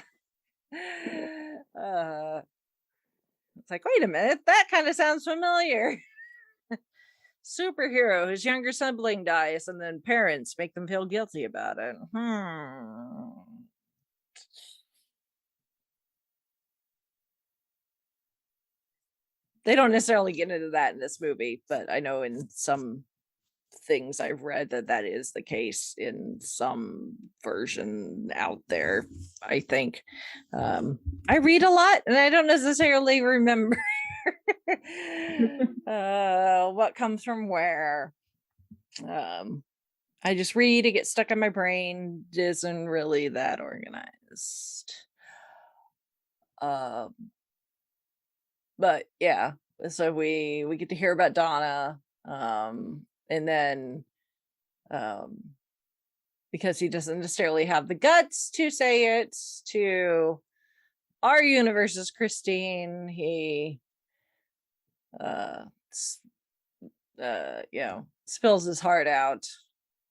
It's like, wait a minute, that kind of sounds familiar. Superhero whose younger sibling dies, and then parents make them feel guilty about it. They don't necessarily get into that in this movie, but I know in some things I've read that is the case in some version out there, I think. I read a lot and I don't necessarily remember what comes from where. I just read, it gets stuck in my brain, isn't really that organized. But yeah, so we get to hear about Donna, and then because he doesn't necessarily have the guts to say it to our universe's Christine, he spills his heart out,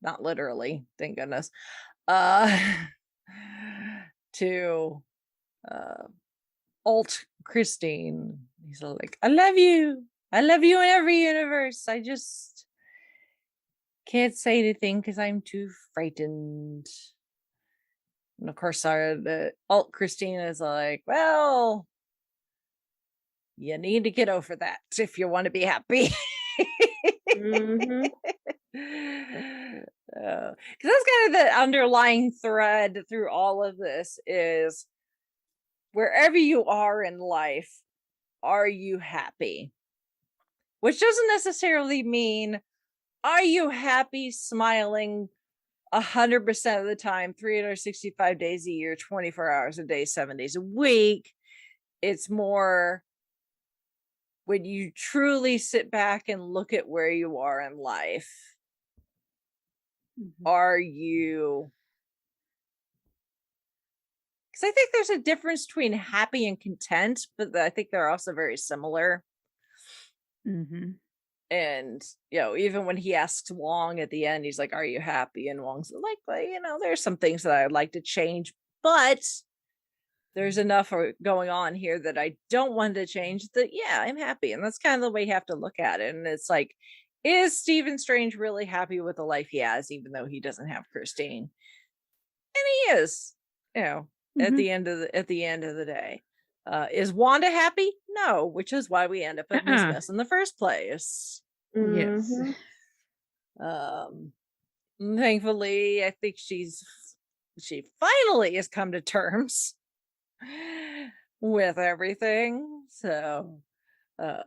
not literally, thank goodness, to alt Christine. He's all like, I love you in every universe. I just can't say anything because I'm too frightened. And of course, the alt Christine is like, well, you need to get over that if you want to be happy. Mm-hmm. Because that's kind of the underlying thread through all of this is wherever you are in life, are you happy? Which doesn't necessarily mean, are you happy smiling 100% of the time, 365 days a year, 24 hours a day, 7 days a week? It's more when you truly sit back and look at where you are in life. Are you? Because I think there's a difference between happy and content, but I think they're also very similar. Mm-hmm. And, even when he asks Wong at the end, he's like, are you happy? And Wong's like, well, there's some things that I'd like to change, but there's enough going on here that I don't want to change that. Yeah, I'm happy. And that's kind of the way you have to look at it. And it's like, is Stephen Strange really happy with the life he has, even though he doesn't have Christine? And he is, at the end of the day. Is Wanda happy? No, which is why we end up in this mess in the first place. Yes. Thankfully, I think she finally has come to terms with everything. So, I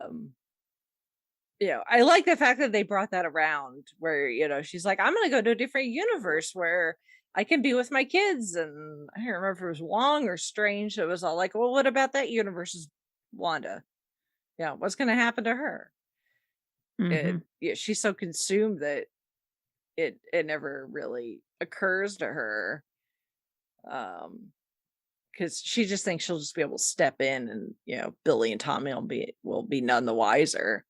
like the fact that they brought that around where, she's like, I'm going to go to a different universe where I can be with my kids. And I don't remember if it was Wong or Strange. It was all like, well, what about that universe's Wanda? Yeah, what's going to happen to her? Mm-hmm. She's so consumed that it never really occurs to her. Because she just thinks she'll just be able to step in and, Billy and Tommy will be none the wiser.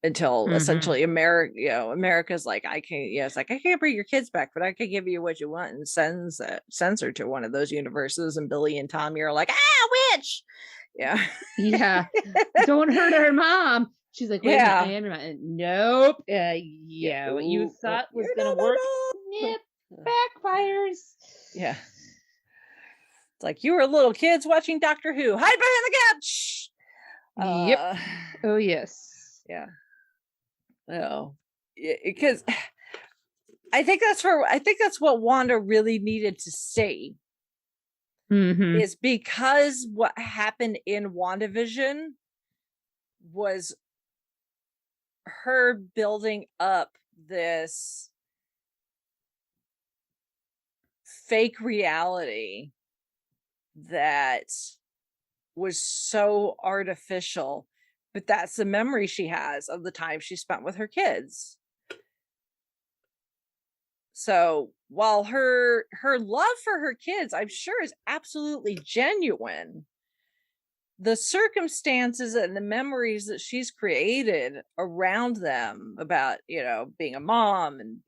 Until essentially America's like, I can't bring your kids back, but I can give you what you want, and sends her to one of those universes, and Billy and Tommy are like, witch. Yeah. Don't hurt our mom. She's like, wait a minute, I am your mom. Nope. What you thought was gonna work, backfires. Yeah. It's like, you were little kids watching Doctor Who. Hide behind the couch. Yep. Oh yes. Yeah. No, because I think that's what Wanda really needed to say. Is because what happened in WandaVision was her building up this fake reality that was so artificial. But that's the memory she has of the time she spent with her kids. So while her love for her kids, I'm sure, is absolutely genuine, the circumstances and the memories that she's created around them about, being a mom and,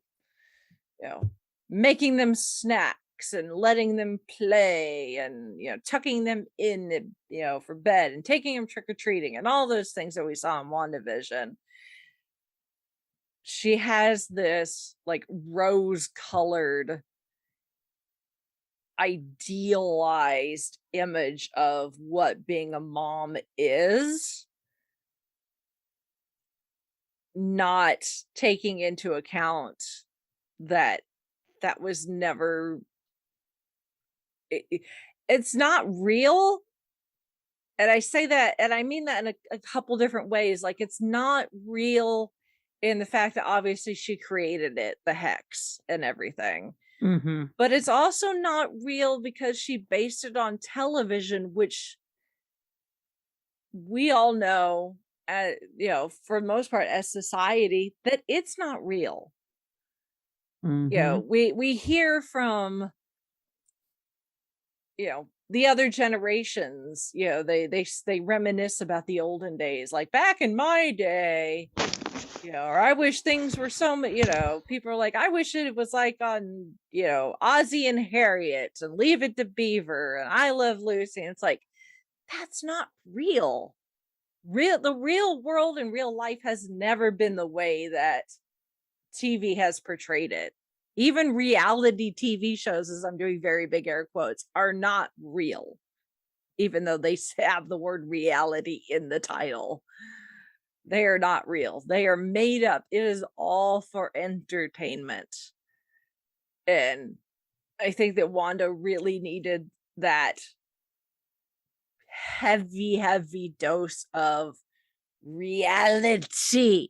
making them snacks and letting them play and, tucking them in, for bed and taking them trick-or-treating and all those things that we saw in WandaVision. She has this like rose-colored, idealized image of what being a mom is, not taking into account that was never, it's not real. And I say that, and I mean that in a couple different ways. Like, it's not real in the fact that obviously she created it, the hex and everything. But it's also not real because she based it on television, which we all know, for the most part as society, that it's not real. We hear from, the other generations, they reminisce about the olden days. Like, back in my day, Or I wish things were so much, people are like, I wish it was like on, Ozzie and Harriet and Leave It to Beaver and I Love Lucy. And it's like, that's not real. The real world and real life has never been the way that TV has portrayed it. Even reality TV shows, as I'm doing very big air quotes, are not real, even though they have the word reality in the title. They are not real. They are made up. It is all for entertainment. And I think that Wanda really needed that heavy dose of reality,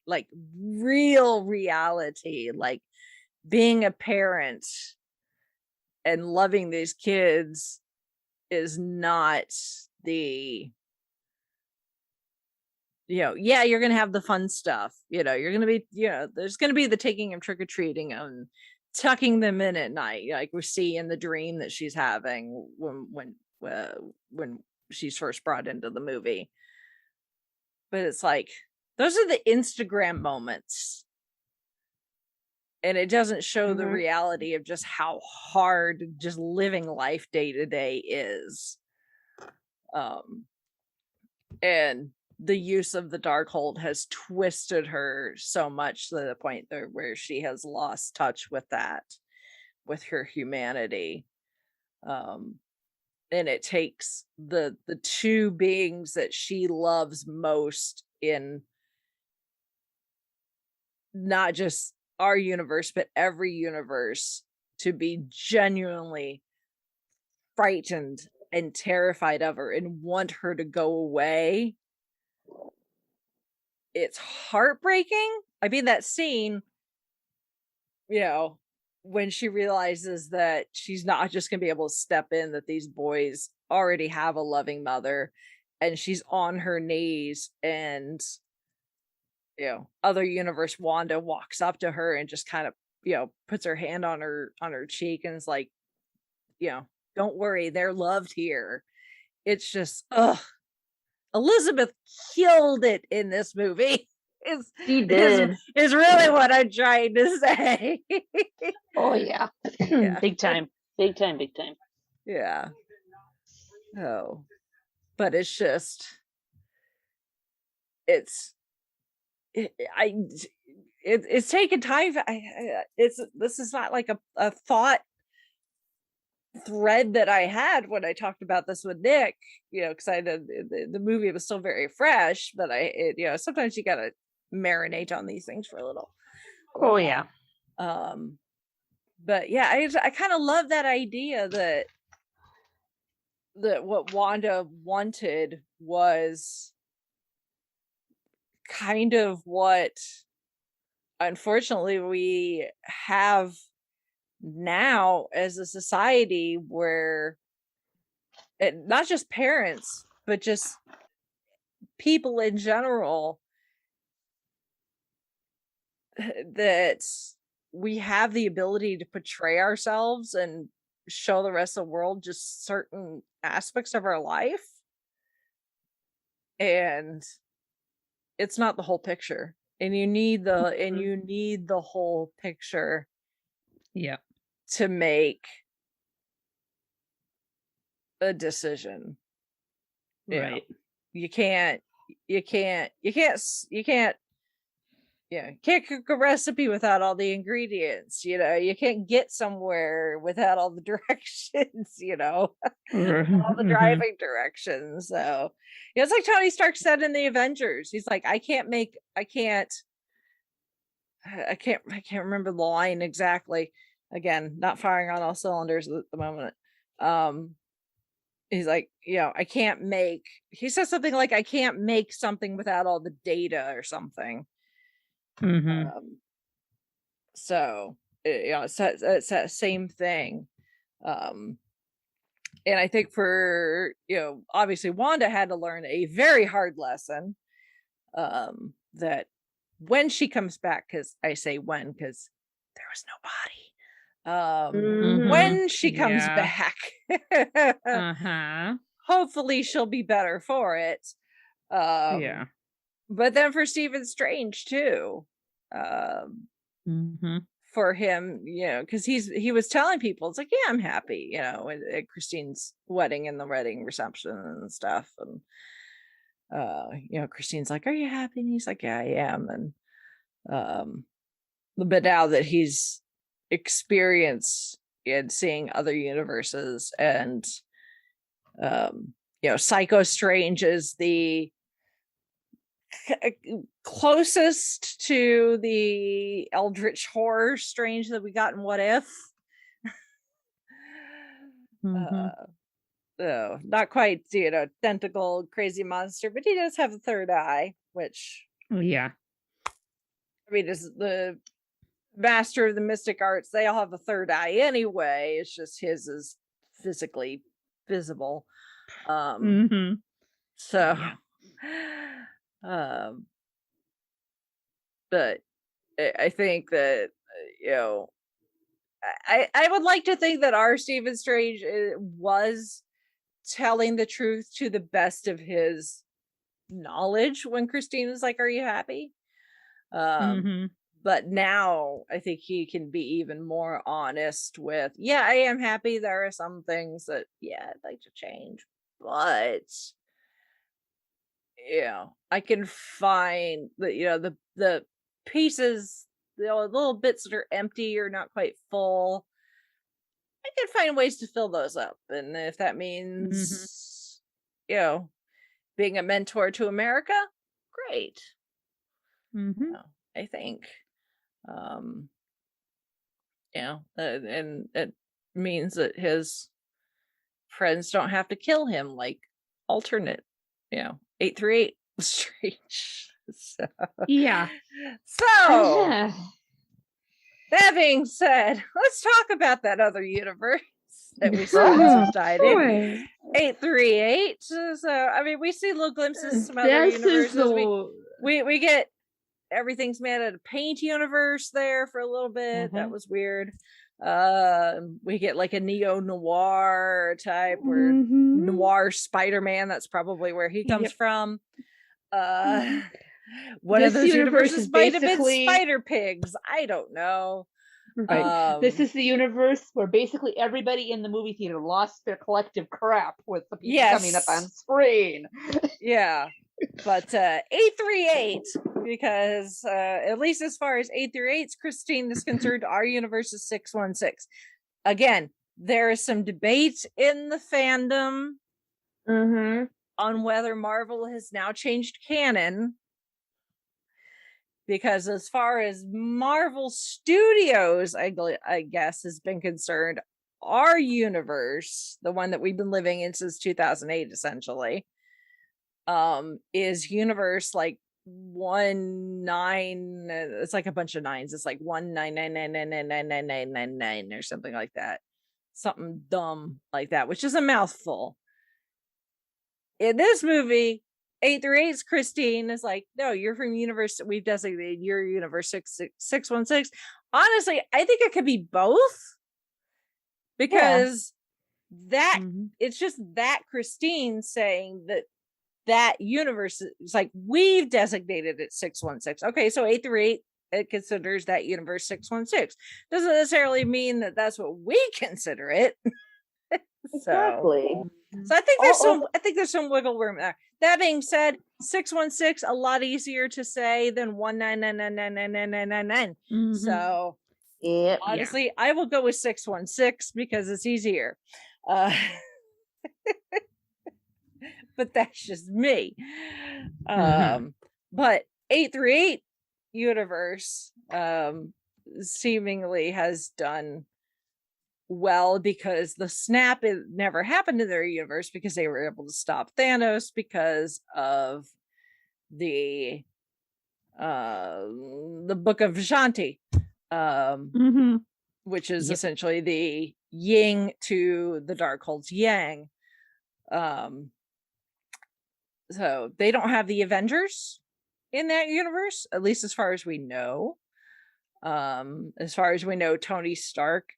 like real reality, like being a parent and loving these kids is not the, yeah, you're gonna have the fun stuff, you're gonna be, there's gonna be the taking them trick-or-treating and tucking them in at night, like we see in the dream that she's having when she's first brought into the movie. But it's like, those are the Instagram moments, and it doesn't show the reality of just how hard just living life day to day is. And the use of the Darkhold has twisted her so much to the point where she has lost touch with that, with her humanity. And it takes the two beings that she loves most in not just our universe, but every universe, to be genuinely frightened and terrified of her and want her to go away. It's heartbreaking. I mean, that scene, when she realizes that she's not just going to be able to step in, that these boys already have a loving mother, and she's on her knees, and other universe Wanda walks up to her and just kind of puts her hand on her cheek and is like, don't worry, they're loved here. It's just, Elizabeth killed it in this movie. She did. Is really what I'm trying to say. Oh yeah. Yeah. Big time. Yeah. Oh, but it's just, it's taken time. This is not like a thought thread that I had when I talked about this with Nick, because the movie was still very fresh, but sometimes you gotta marinate on these things for a little. Oh yeah. But yeah, I kind of love that idea that what Wanda wanted was kind of what unfortunately we have now as a society, where not just parents, but just people in general, that we have the ability to portray ourselves and show the rest of the world just certain aspects of our life, and it's not the whole picture, and you need the whole picture to make a decision. Right. You can't cook a recipe without all the ingredients. You can't get somewhere without all the directions, all the driving directions. So it's like Tony Stark said in the Avengers. He's like, I can't remember the line exactly. Again, not firing on all cylinders at the moment. He's like, I can't make, he says something like, I can't make something without all the data or something. So it's that same thing. And I think for, obviously Wanda had to learn a very hard lesson, that when she comes back, because I say when, because there was nobody. When she comes back, hopefully she'll be better for it. But then for Stephen Strange too, for him, because he was telling people, it's like, yeah, I'm happy, at Christine's wedding and the wedding reception and stuff, and Christine's like, are you happy? And he's like, yeah, I am. And but now that he's experienced and seeing other universes, and Psycho Strange is the closest to the eldritch horror Strange that we got in What If. So not quite tentacle crazy monster, but he does have a third eye, which is the master of the mystic arts, they all have a third eye anyway. It's just his is physically visible. So but I think that I would like to think that our Stephen Strange was telling the truth to the best of his knowledge when Christine was like, are you happy? But now I think he can be even more honest with, yeah, I am happy. There are some things that, I'd like to change, but I can find that, the pieces, the little bits that are empty or not quite full, I can find ways to fill those up. And if that means, being a mentor to America, great. I think. And it means that his friends don't have to kill him like alternate, 838 Strange. So that being said, let's talk about that other universe that we saw died in 838. So we see little glimpses of some other universes. We get Everything's Made Out of Paint universe there for a little bit. That was weird. We get like a neo-noir type, where noir Spider-Man, that's probably where he comes from. One of those universes might have been Spider Pigs. I don't know. Right. This is the universe where basically everybody in the movie theater lost their collective crap with the people coming up on screen. Yeah. But 838, because at least as far as 838's Christine is concerned, our universe is 616. Again, there is some debate in the fandom on whether Marvel has now changed canon. Because as far as Marvel Studios, I guess, has been concerned, our universe, the one that we've been living in since 2008, essentially, is universe like 19. It's like a bunch of nines. It's like 199999999 or something like that. Something dumb like that, which is a mouthful. In this movie, 838's Christine is like, no, you're from universe. We've designated your universe 616. Honestly, I think it could be both, because it's just that Christine saying that universe is like, we've designated it 616. Okay, so 838, it considers that universe 616. Doesn't necessarily mean that that's what we consider it. Exactly. So I think there's some wiggle room there. That being said, 616 a lot easier to say than 199999999. So honestly, I will go with 616 because it's easier. But that's just me. But 838 universe seemingly has done well, because the snap never happened in their universe, because they were able to stop Thanos because of the Book of Vishanti, which is essentially the yin to the Darkhold's yang. So they don't have the Avengers in that universe, at least as far as we know. As far as we know, Tony Stark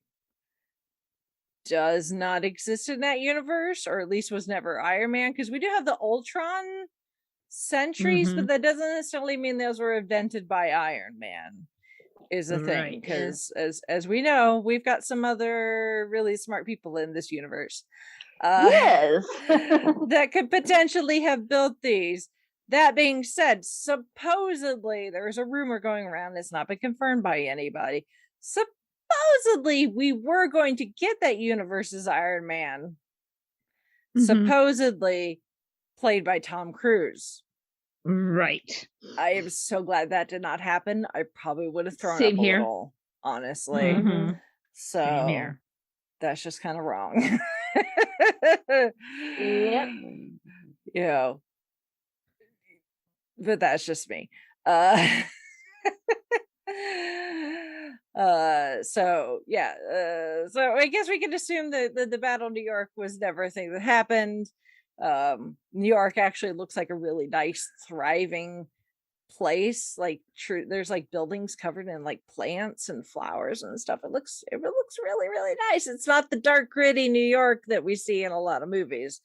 does not exist in that universe, or at least was never Iron Man, because we do have the Ultron centuries, but that doesn't necessarily mean those were invented by Iron Man. Is a thing, because as we know, we've got some other really smart people in this universe. Yes. That could potentially have built these. That being said, supposedly there's a rumor going around, it's not been confirmed by anybody. Supposedly we were going to get that universe's Iron Man, supposedly played by Tom Cruise. Right. I am so glad that did not happen. I probably would have thrown Same up a here. little, honestly. So Same here. that's just kind of wrong. Yep. You know, but that's just me. So yeah, so I guess we can assume that the Battle of New York was never a thing that happened. New York actually looks like a really nice, thriving place. Like there's like buildings covered in like plants and flowers and stuff. It looks really, really nice. It's not the dark, gritty New York that we see in a lot of movies.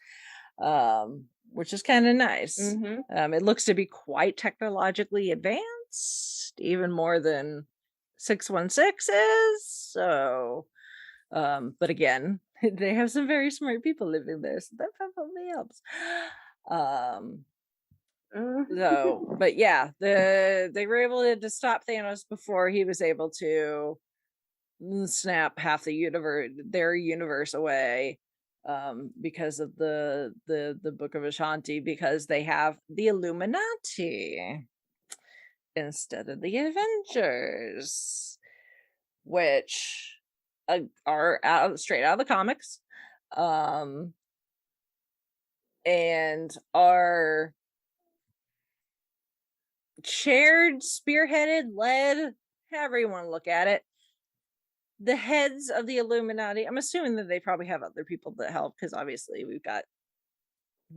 Which is kind of nice. It looks to be quite technologically advanced, even more than 616 is. So, but again, they have some very smart people living there, so that probably helps. So, but yeah, they were able to stop Thanos before he was able to snap half their universe away. Because of the Book of Ashanti, because they have the Illuminati instead of the Avengers, which are straight out of the comics, and are chaired, spearheaded, led, however you want to look at it. The heads of the Illuminati, I'm assuming that they probably have other people that help, because obviously we've got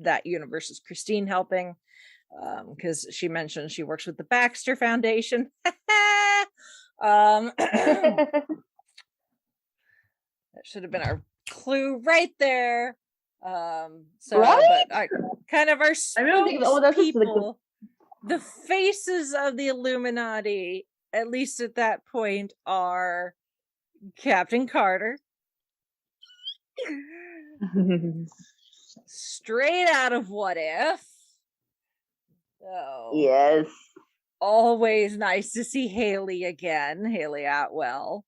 that universe's Christine helping, because she mentioned she works with the Baxter Foundation. That should have been our clue right there. So, right? but kind of our people, the faces of the Illuminati, at least at that point, are Captain Carter, straight out of What If. So, yes, always nice to see Haley again, Haley Atwell.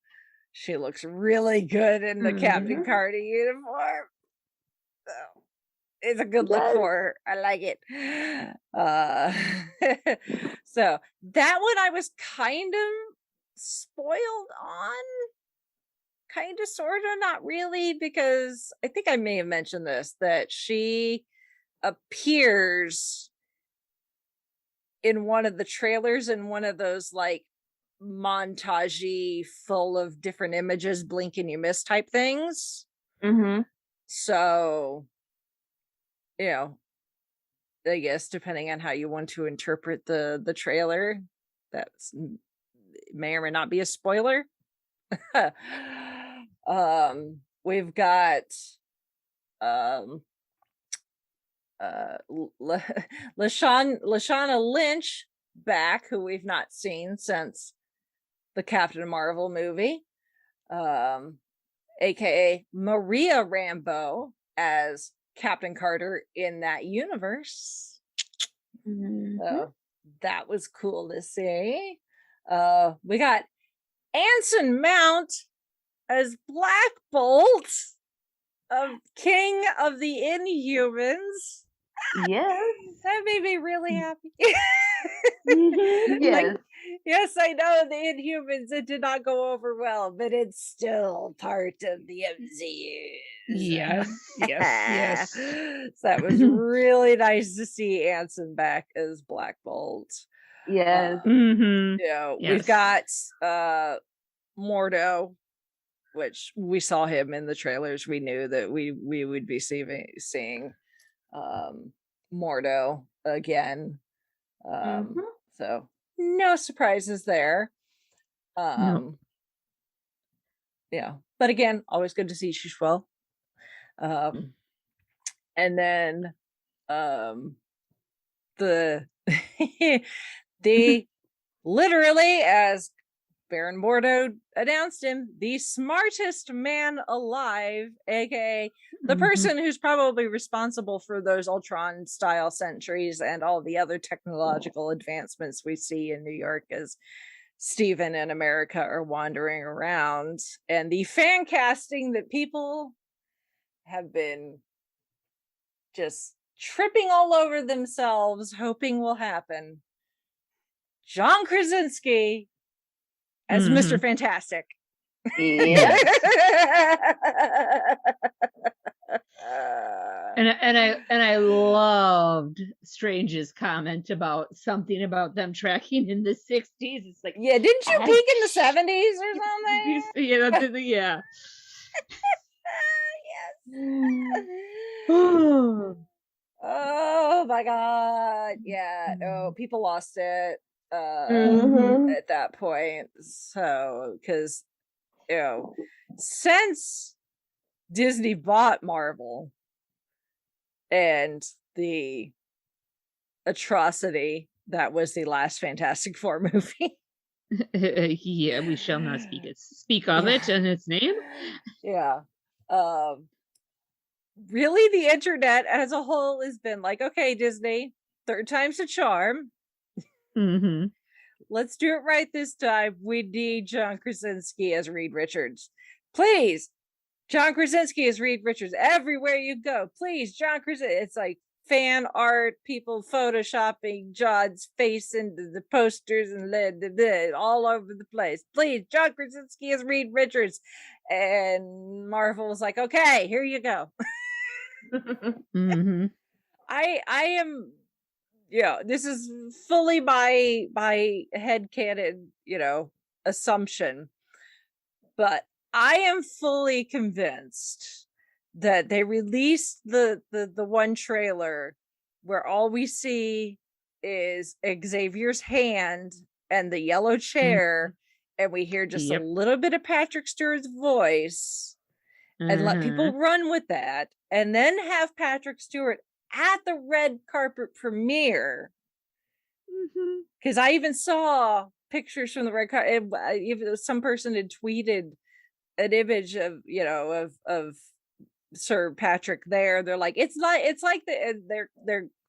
She looks really good in the Captain Carter uniform. So, it's a good look for her. I like it. So that one I was kind of spoiled on. Kind of, sort of, not really, because I think I may have mentioned this, that she appears in one of the trailers in one of those like montagey full of different images, blink and you miss type things. So, you know, I guess depending on how you want to interpret the trailer, that's may or may not be a spoiler. We've got Lashana Lynch back, who we've not seen since the Captain Marvel movie, aka Maria Rambeau as Captain Carter in that universe. So that was cool to see. We got Anson Mount as Black Bolt, of King of the Inhumans. Yes. That made me really happy. Yes. Like, yes, I know the Inhumans, it did not go over well, but it's still part of the MCU. Yes. So that was really nice to see Anson back as Black Bolt. Yes. We've got Mordo, which we saw him in the trailers. We knew that we would be seeing Mordo again. So no surprises there. No. Yeah, but again, always good to see Shishwell. And then the literally, as Baron Mordo announced him, the smartest man alive, aka the person who's probably responsible for those Ultron style sentries and all the other technological advancements we see in New York as Steven and America are wandering around. And the fan casting that people have been just tripping all over themselves hoping will happen. John Krasinski as Mr. Fantastic. Yeah. And I loved Strange's comment about something about them tracking in the 60s. It's like, yeah, didn't you peak in the 70s or something? Yeah. Yes. Oh my god. Yeah. Oh, people lost it at that point. So, because since Disney bought Marvel and the atrocity that was the last Fantastic Four movie. Yeah, we shall not speak of it and its name. Yeah. Really, the internet as a whole has been like, okay, Disney, third time's a charm. Let's do it right this time. We need John Krasinski as Reed Richards. Please, John Krasinski as Reed Richards. Everywhere you go, please, John Krasinski. It's like fan art, people photoshopping John's face into the posters and all over the place. Please, John Krasinski as Reed Richards. And Marvel was like, okay, here you go. I am, this is fully my headcanon, assumption, but I am fully convinced that they released the one trailer where all we see is Xavier's hand and the yellow chair, and we hear just a little bit of Patrick Stewart's voice, and let people run with that, and then have Patrick Stewart at the red carpet premiere. Because I even saw pictures from the red carpet. Even some person had tweeted an image of of Sir Patrick there. They're like, it's like their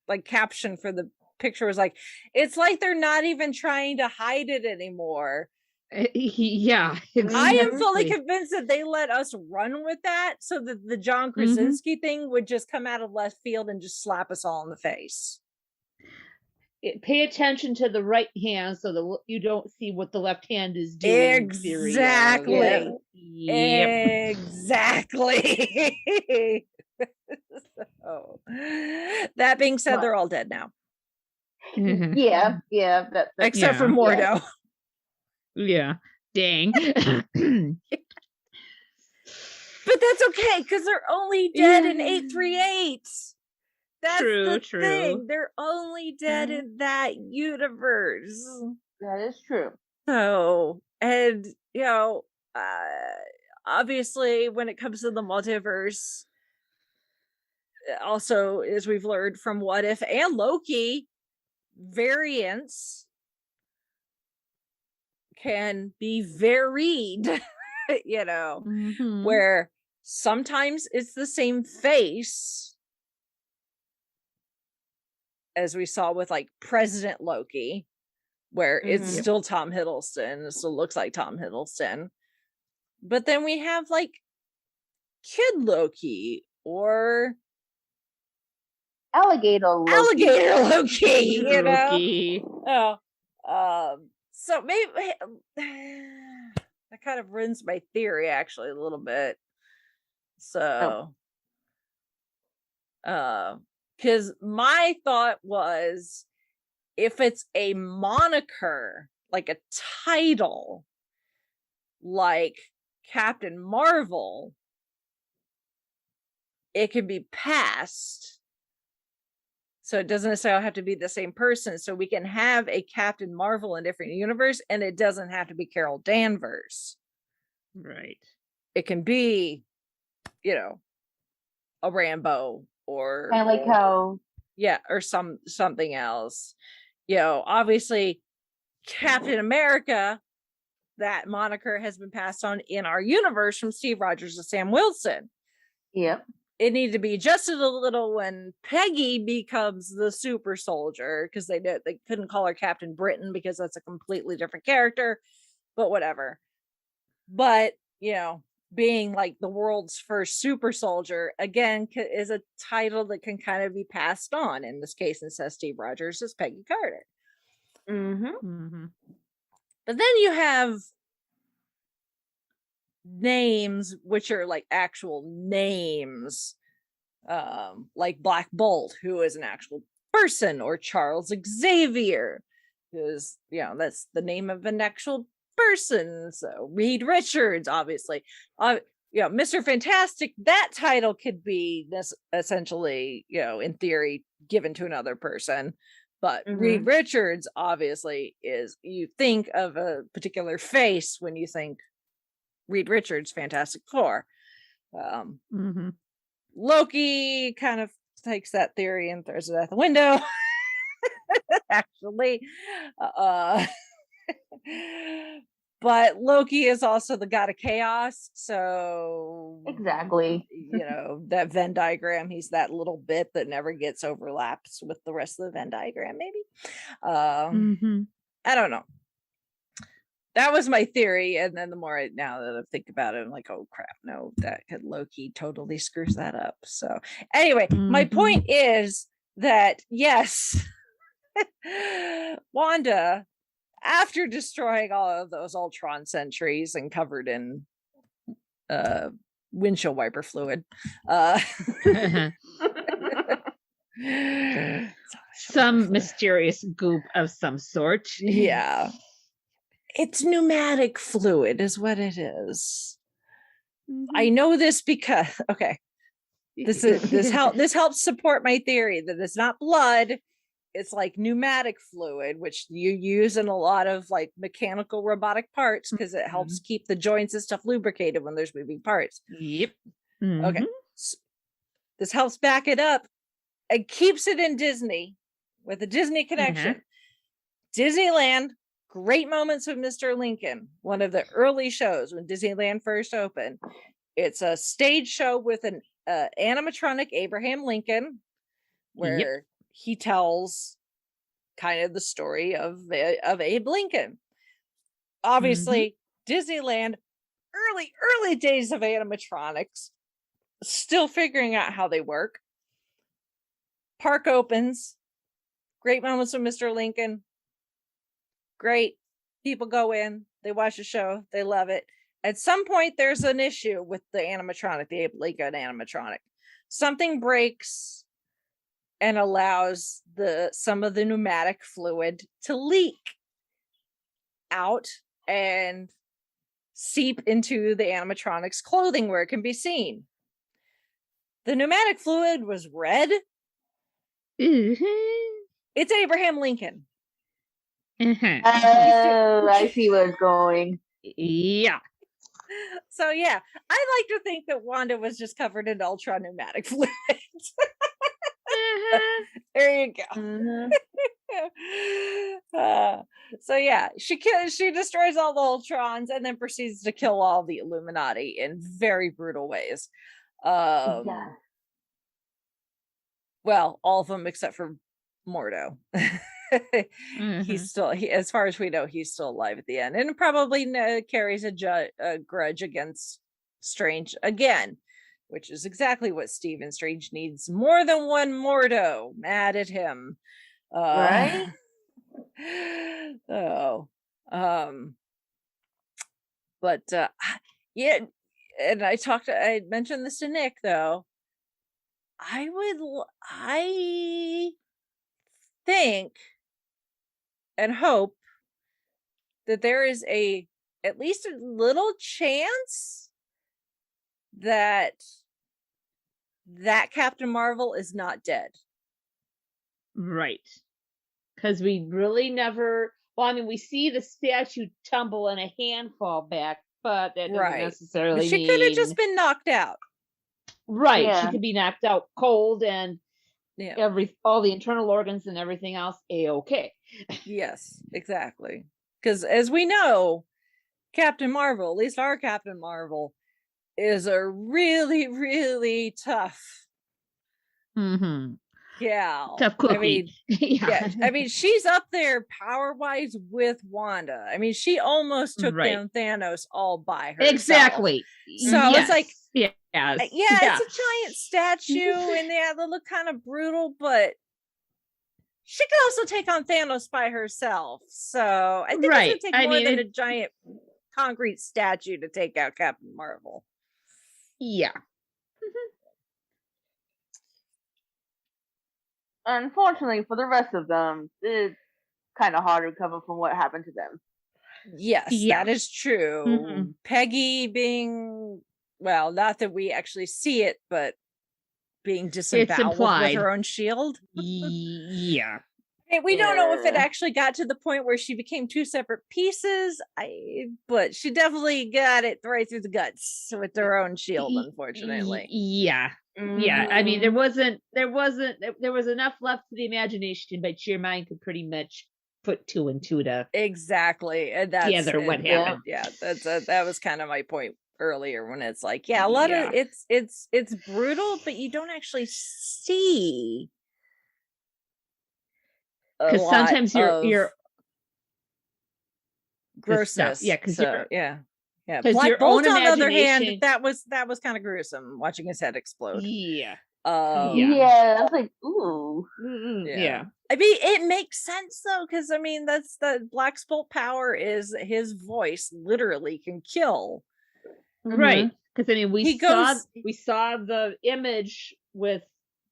like caption for the picture was like, it's like they're not even trying to hide it anymore. Yeah, exactly. I am fully convinced that they let us run with that so that the John Krasinski thing would just come out of left field and just slap us all in the face. Pay attention to the right hand so that you don't see what the left hand is doing. Exactly. Exactly. So, that being said, they're all dead now. Yeah. Except for Mordo. Yeah. Dang. But that's okay, because they're only dead in 838. That's the thing. They're only dead in that universe. That is true. So, and obviously when it comes to the multiverse, also, as we've learned from What If and Loki, variants can be varied, where sometimes it's the same face, as we saw with like President Loki, where it's still Tom Hiddleston. It still looks like Tom Hiddleston. But then we have like Kid Loki or Alligator Loki, Loki. So maybe that kind of ruins my theory actually a little bit. So, because my thought was, if it's a moniker, like a title, like Captain Marvel, it can be passed. So it doesn't necessarily have to be the same person. So we can have a Captain Marvel in a different universe, and it doesn't have to be Carol Danvers. Right. It can be, a Rambo or... Kind of like how Yeah, or something else. You know, obviously Captain America, that moniker has been passed on in our universe from Steve Rogers to Sam Wilson. Yep. It needed to be adjusted a little when Peggy becomes the super soldier, because they couldn't call her Captain Britain because that's a completely different character, but whatever. But, you know, being like the world's first super soldier, again, is a title that can kind of be passed on. In this case, instead of Steve Rogers, is Peggy Carter. But then you have names which are like actual names, like Black Bolt, who is an actual person, or Charles Xavier, who's, you know, that's the name of an actual person. So Reed Richards, obviously, you know, Mr. Fantastic, that title could be essentially, you know, in theory, given to another person. But Reed Richards, obviously, is, you think of a particular face when you think Reed Richards, Fantastic Four. Loki kind of takes that theory and throws it out the window. Actually, but Loki is also the god of chaos, so exactly, you know, that Venn diagram, he's that little bit that never gets overlapped with the rest of the Venn diagram, maybe. I don't know. That was my theory, and then the more now that I think about it, I'm like, oh crap, no, that Loki totally screws that up. So anyway, my point is that yes, Wanda, after destroying all of those Ultron sentries and covered in windshield wiper fluid, some mysterious goop of some sort. Yeah. It's pneumatic fluid is what it is. I know this because, okay, this helps support my theory that it's not blood. It's like pneumatic fluid, which you use in a lot of like mechanical robotic parts because it helps keep the joints and stuff lubricated when there's moving parts. Yep. Okay. So this helps back it up and keeps it in Disney with a Disney connection. Disneyland, great moments with Mr. Lincoln, one of the early shows when Disneyland first opened. It's a stage show with an animatronic Abraham Lincoln, where he tells kind of the story of Abe Lincoln. Obviously, Disneyland, early days of animatronics, still figuring out how they work. Park opens, great moments with Mr. Lincoln. Great. People go in, they watch the show, they love it. At some point, there's an issue with the animatronic, the Abe Lincoln animatronic. Something breaks and allows some of the pneumatic fluid to leak out and seep into the animatronic's clothing where it can be seen. The pneumatic fluid was red. It's Abraham Lincoln. Oh, I see where it's going. Yeah. So yeah, I like to think that Wanda was just covered in ultra pneumatic fluid. There you go. So yeah, she destroys all the Ultrons and then proceeds to kill all the Illuminati in very brutal ways. Well, all of them except for Mordo. He's still, as far as we know, he's still alive at the end, and probably carries a grudge against Strange again, which is exactly what Stephen Strange needs more than one Mordo mad at him. Right? But yeah, and I mentioned this to Nick though. I think and hope that there is at least a little chance that Captain Marvel is not dead. Right. Because we really never, well, I mean, we see the statue tumble and a hand fall back, but that doesn't necessarily she could have just been knocked out. Right. Yeah. She could be knocked out cold and Yeah. all the internal organs and everything else a-okay. Yes, exactly. Because as we know, Captain Marvel, at least our Captain Marvel, is a really, really tough gal. Tough cookie. I mean, yeah. I mean, she's up there power-wise with Wanda. I mean, she almost took down Thanos all by herself. Exactly. So it's like, yes. It's a giant statue, and they look kind of brutal, but she could also take on Thanos by herself. So I think it's gonna take more than a giant concrete statue to take out Captain Marvel. Yeah. Unfortunately for the rest of them, it's kind of hard to recover from what happened to them. Yes, that is true. Peggy being, well, not that we actually see it, but being disemboweled with her own shield. Yeah. And we don't know if it actually got to the point where she became two separate pieces, but she definitely got it right through the guts with her own shield, unfortunately. Yeah. Yeah, I mean, there was enough left to the imagination, but your mind could pretty much put two and two to exactly, and that's together what happened. Yeah, that was kind of my point earlier when it's like, a lot of it's brutal, but you don't actually see, because sometimes you're grossness. Yeah, because yeah. Black Bolt, on the other hand, that was kind of gruesome watching his head explode. Yeah, I was like, ooh. Yeah. I mean, it makes sense though, because I mean, that's the Black Bolt power is his voice literally can kill. Right. Because I mean, we saw the image with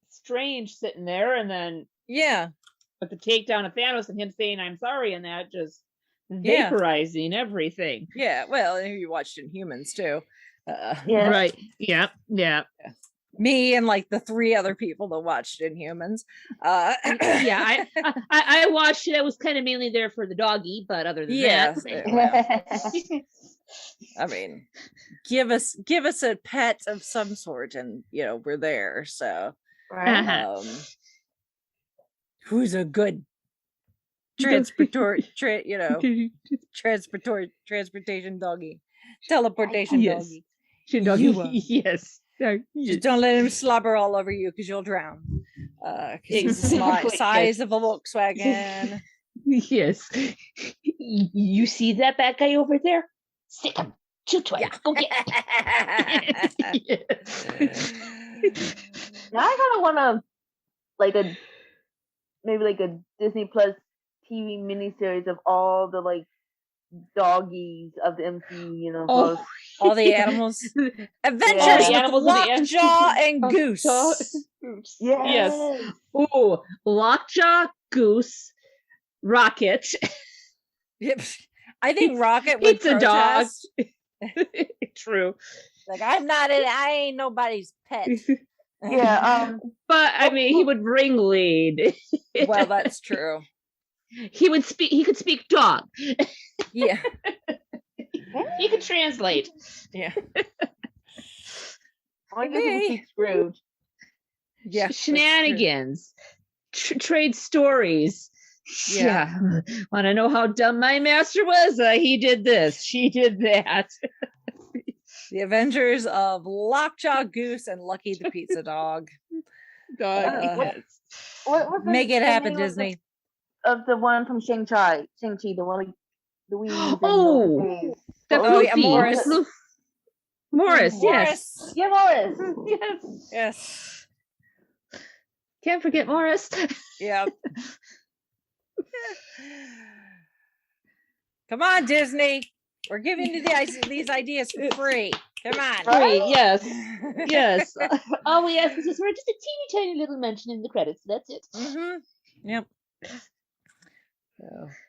Strange sitting there, and then with the takedown of Thanos and him saying "I'm sorry," and that just vaporizing everything. Yeah, well, you watched Inhumans too. Right. Yeah. Me and like the three other people that watched Inhumans. I watched it. I was kind of mainly there for the doggy, but other than that, I mean, give us a pet of some sort, and we're there. So, who's a good transportation doggy, teleportation doggy. Yes. Just don't let him slobber all over you, because you'll drown. He's the size of a Volkswagen. Yes. You see that bad guy over there? Stick him. Shoot twice. Go get it. Now I kind of want to maybe a Disney Plus TV miniseries of all the doggies of the MCU, all the animals. Adventures with Lockjaw and Goose. Yes. Ooh, Lockjaw, Goose, Rocket. Yep. I think Rocket would protest. Dog. True. I ain't nobody's pet. Yeah. But I mean, he would ringlead. Well, that's true. He could speak dog. Yeah. He could translate. Yeah. I guess he speaks Scrooge. Yeah. Shenanigans. Trade stories. Yeah. Want to know how dumb my master was? He did this. She did that. The Avengers of Lockjaw, Goose, and Lucky the Pizza Dog. Make it happen, Disney. Of the one from Shang-Chi, the one Morris. Morris, yes. Yeah, Morris. Yes. Can't forget Morris. Yeah. Come on, Disney. We're giving you these ideas for free. Come on. Free, yes. Yes. All we ask is just a teeny tiny little mention in the credits. That's it. Yep.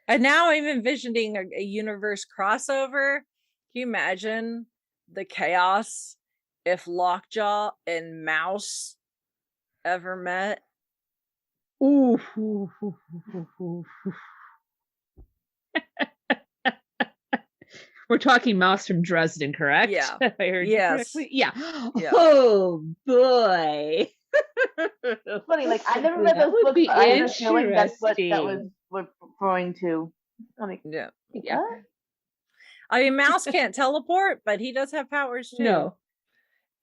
And now I'm envisioning a universe crossover. Can you imagine the chaos if Lockjaw and Mouse ever met? Ooh. We're talking Mouse from Dresden, correct? Yeah. I heard yes. yeah. Oh boy. It's funny, like I never read That those would books, be but I had a feeling that's what that interesting. was referring to. I'm like, Yeah. Yeah. what? I mean, Mouse can't teleport, but he does have powers too. No.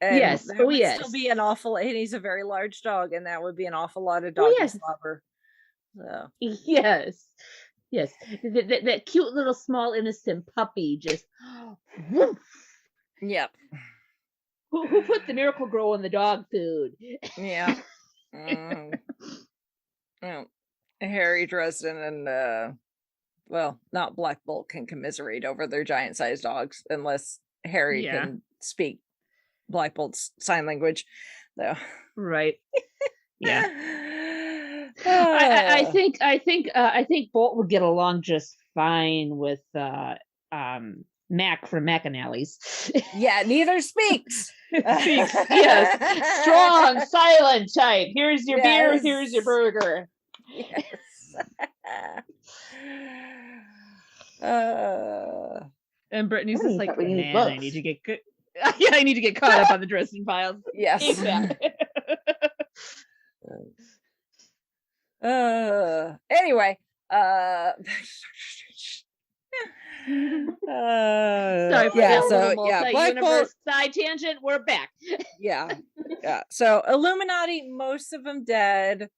And Yes. that Oh, would yes. still be an awful, and he's a very large dog, and that would be an awful lot of Oh, doggy yes. slobber. So. Yes. Yes. That cute little small innocent puppy just. Woof. Yep. Who put the Miracle Grow in the dog food? Yeah. Yeah. Harry Dresden and well, not Black Bolt can commiserate over their giant-sized dogs unless Harry can speak Black Bolt's sign language, though. Right. Yeah. I think Bolt would get along just fine with Mac from McAnally's. Yeah, neither speaks. Speaks, yes. Strong, silent type. Here's your beer, here's your burger. Yes. And Brittany's just like, man, books. I need to get good. Yeah, I need to get caught up on the Dresden Files. Yes. Anyway, Sorry for yeah, that so little yeah, Black Bolt, multi-universe side tangent. We're back. yeah. So Illuminati, most of them dead,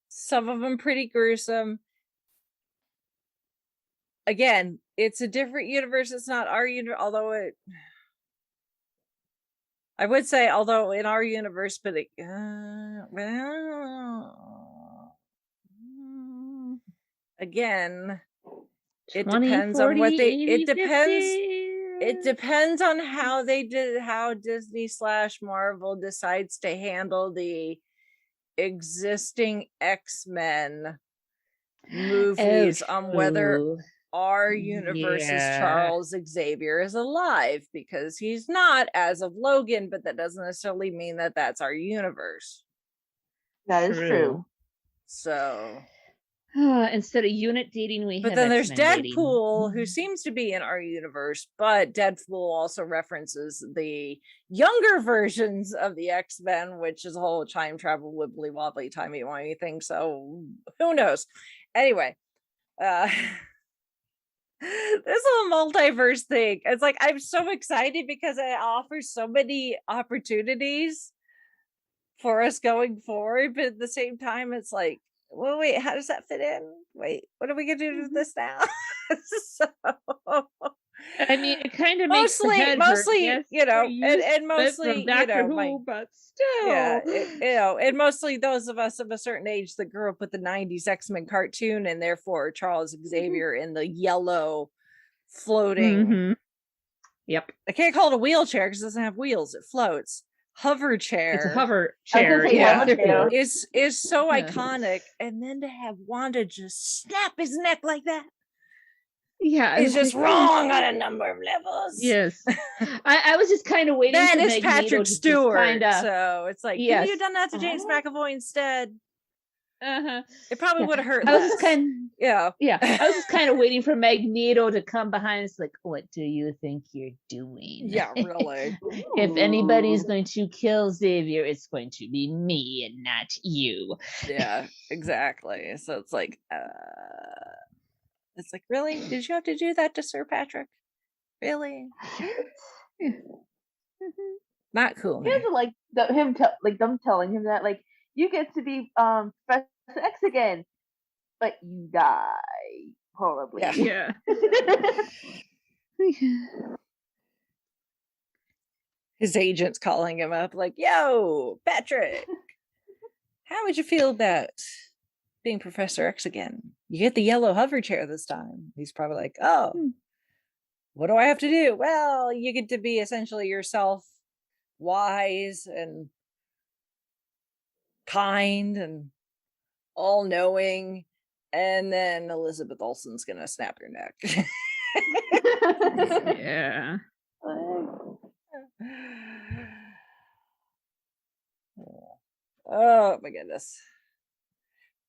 some of them pretty gruesome. Again, it's a different universe. It's not our universe, although I would say, although in our universe, but again, it 20, depends 40, on what they. 80, It depends. 50. It depends on how they did, how Disney / Marvel decides to handle the existing X-Men movies on whether our universe's Charles Xavier is alive, because he's not as of Logan, but that doesn't necessarily mean that that's our universe. That is true. So instead of unit dating, we but have then there's X-Men Deadpool, dating. who seems to be in our universe, but Deadpool also references the younger versions of the X-Men, which is a whole time travel wibbly wobbly timey-wimey thing. So who knows? Anyway, this whole multiverse thing, it's like I'm so excited because it offers so many opportunities for us going forward, but at the same time it's like, well, wait, how does that fit in? Wait, what are we gonna do with this now? So I mean, it kind of makes mostly, yes, you know, and mostly, from Doctor you know, Who, but still, yeah, you know, and mostly those of us of a certain age that grew up with the '90s X-Men cartoon, and therefore Charles Xavier in the yellow floating. Yep. I can't call it a wheelchair because it doesn't have wheels; it floats. Hover chair. It's a hover chair. Yeah. Is so iconic, and then to have Wanda just snap his neck like that. Yeah, it's just wrong on a number of levels. Yes, I was just kind of waiting. That for is Patrick Stewart. So it's like, yes. Could you have done that to James McAvoy instead? Uh-huh. It probably would have hurt. I was just kind of, yeah. I was just kind of waiting for Magneto to come behind. It's like, what do you think you're doing? Yeah, really. If anybody's going to kill Xavier, it's going to be me and not you. Yeah, exactly. So it's like, really? Did you have to do that to Sir Patrick? Really? Not cool. He has like them telling him that, like, you get to be Professor X again, but you die horribly. Yeah. His agent's calling him up, like, "Yo, Patrick, how would you feel about being Professor X again? You get the yellow hover chair this time." He's probably like, "Oh, what do I have to do?" Well, you get to be essentially yourself, wise and kind and all-knowing, and then Elizabeth Olsen's gonna snap your neck. Yeah. Oh my goodness.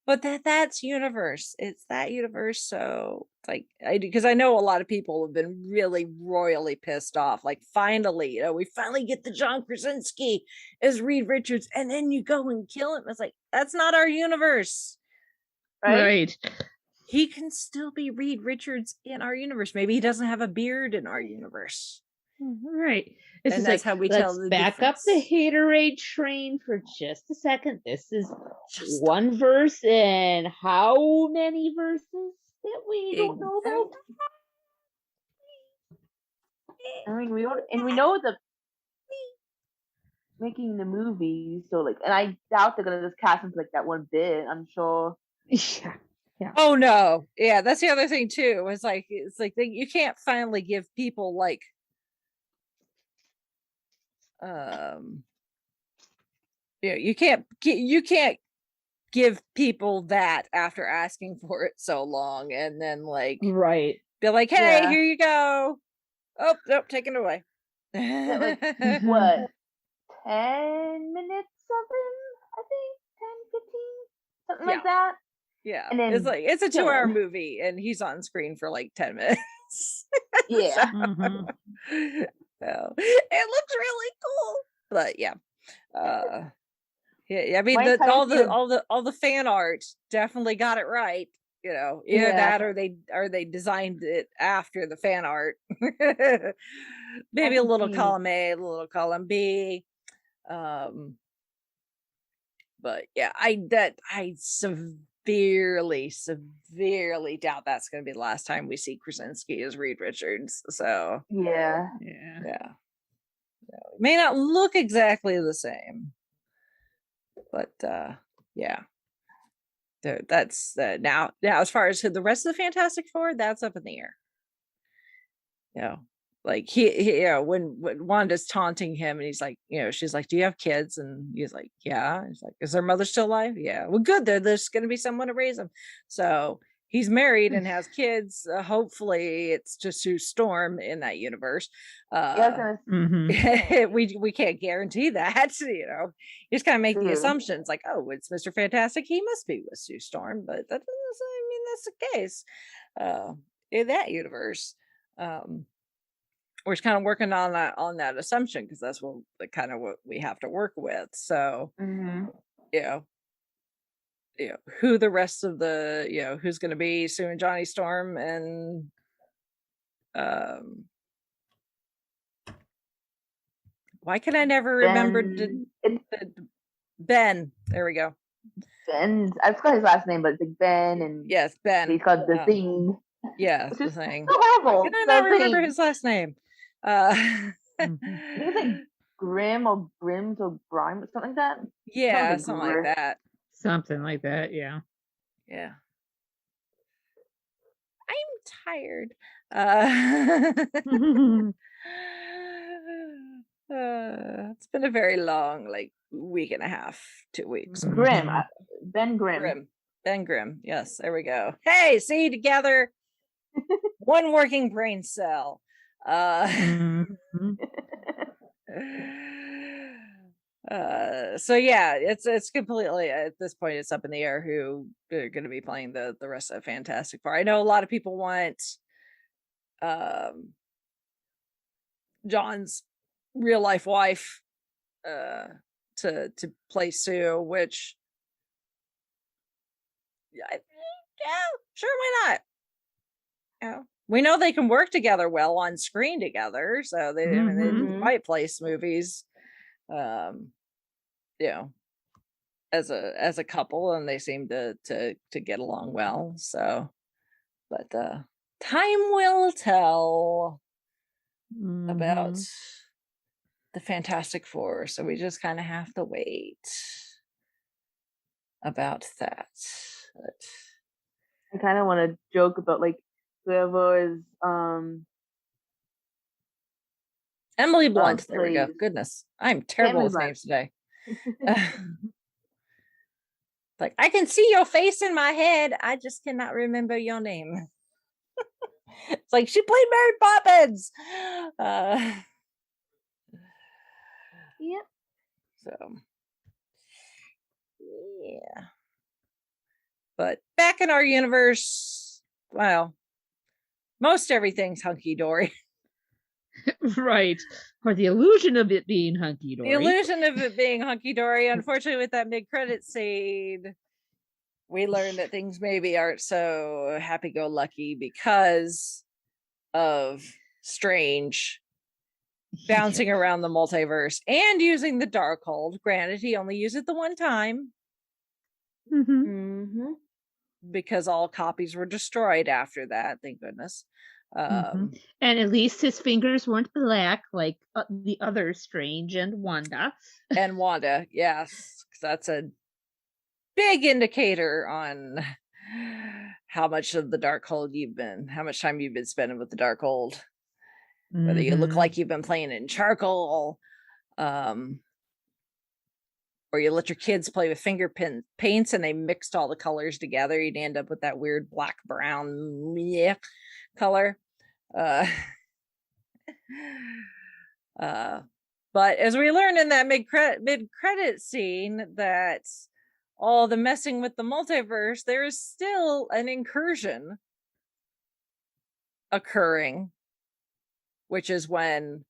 But that's universe. It's that universe. So like because I know a lot of people have been really royally pissed off. Like finally, we finally get the John Krasinski as Reed Richards, and then you go and kill him. It's like that's not our universe. Right. He can still be Reed Richards in our universe. Maybe he doesn't have a beard in our universe. Right. This And is that's like, how we let's tell the back up the haterade train for just a second. This is one verse in how many verses that we don't know about? I mean, we know the making the movie, so like, and I doubt they're gonna just cast him for like that one bit. I'm sure. Yeah. Oh no, yeah, that's the other thing too. It's like you can't finally give people like, you can't give people that after asking for it so long, and then like Right. be like, hey, Yeah. here you go. Oh nope, taken away. Yeah, like what? 10 minutes of him, I think 10, 15, something like that. Yeah, And then it's like it's a kill 2-hour him. movie, and he's on screen for like 10 minutes. Yeah. So, it looks really cool, but yeah, yeah. I mean, My entire all the fan art definitely got it right. Either Yeah. that or they designed it after the fan art. Maybe a little see. column A, a little column B. But yeah, I severely doubt that's going to be the last time we see Krasinski as Reed Richards. So Yeah. yeah, it may not look exactly the same, but yeah, that's now as far as the rest of the Fantastic Four, that's up in the air. Like he when Wanda's taunting him, and he's like, she's like, do you have kids? And he's like, yeah. He's like, is their mother still alive? Yeah. Well, good. There's going to be someone to raise them. So he's married and has kids. Hopefully it's to Sue Storm in that universe. We can't guarantee that. You just kind of make the assumptions like, oh, it's Mr. Fantastic, he must be with Sue Storm, but that doesn't mean that's the case in that universe. We're just kind of working on that assumption, because that's what we have to work with. So who the rest of the who's going to be Sue and Johnny Storm, and why can I never remember Ben? There we go. Ben, I forgot his last name, but it's like Ben, and yes, Ben. He's called the Thing. Yeah, the Thing. So horrible. Can I not remember his last name? It's like Grim or Grims or Grime or something like that. Yeah, something like that. Something like that. Yeah. Yeah. I'm tired. It's been a very long, like, week and a half, 2 weeks. Grim. Ben Grimm. Ben Grimm. Yes, there we go. Hey, see, together, one working brain cell. So yeah, it's completely, at this point, it's up in the air who they're going to be playing the rest of Fantastic Four. I know a lot of people want John's real life wife to play Sue, which yeah, sure, why not? We know they can work together well on screen together, so they might place movies as a couple, and they seem to get along well. So, but time will tell about the Fantastic Four, so we just kind of have to wait about that. But I kind of want to joke about, like, whoever is Emily Blunt. There we go. Goodness, I'm terrible with names today. Like, I can see your face in my head, I just cannot remember your name. It's like she played Mary Poppins. Yep. So yeah. But back in our universe, well, most everything's hunky-dory. Right. Or the illusion of it being hunky-dory. The illusion of it being hunky-dory. Unfortunately, with that mid-credit scene, we learned that things maybe aren't so happy-go-lucky because of Strange bouncing around the multiverse and using the Darkhold. Granted, he only used it the one time. Because all copies were destroyed after that, thank goodness. And at least his fingers weren't black like the other Strange and Wanda. And Wanda, yes, that's a big indicator on how much of the Darkhold how much time you've been spending with the Darkhold. Whether you look like you've been playing in charcoal, or you let your kids play with finger paints and they mixed all the colors together, you'd end up with that weird black brown color. But as we learned in that mid-credit scene, that all the messing with the multiverse, there is still an incursion occurring, which is when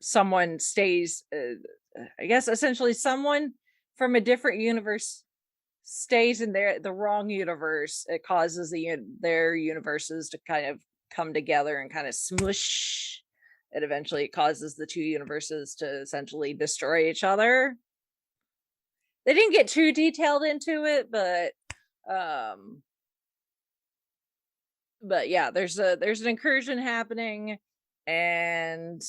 someone stays, I guess essentially someone from a different universe stays in the wrong universe. It causes their universes to kind of come together and kind of smush. And eventually it causes the two universes to essentially destroy each other. They didn't get too detailed into it, but yeah, there's an incursion happening, and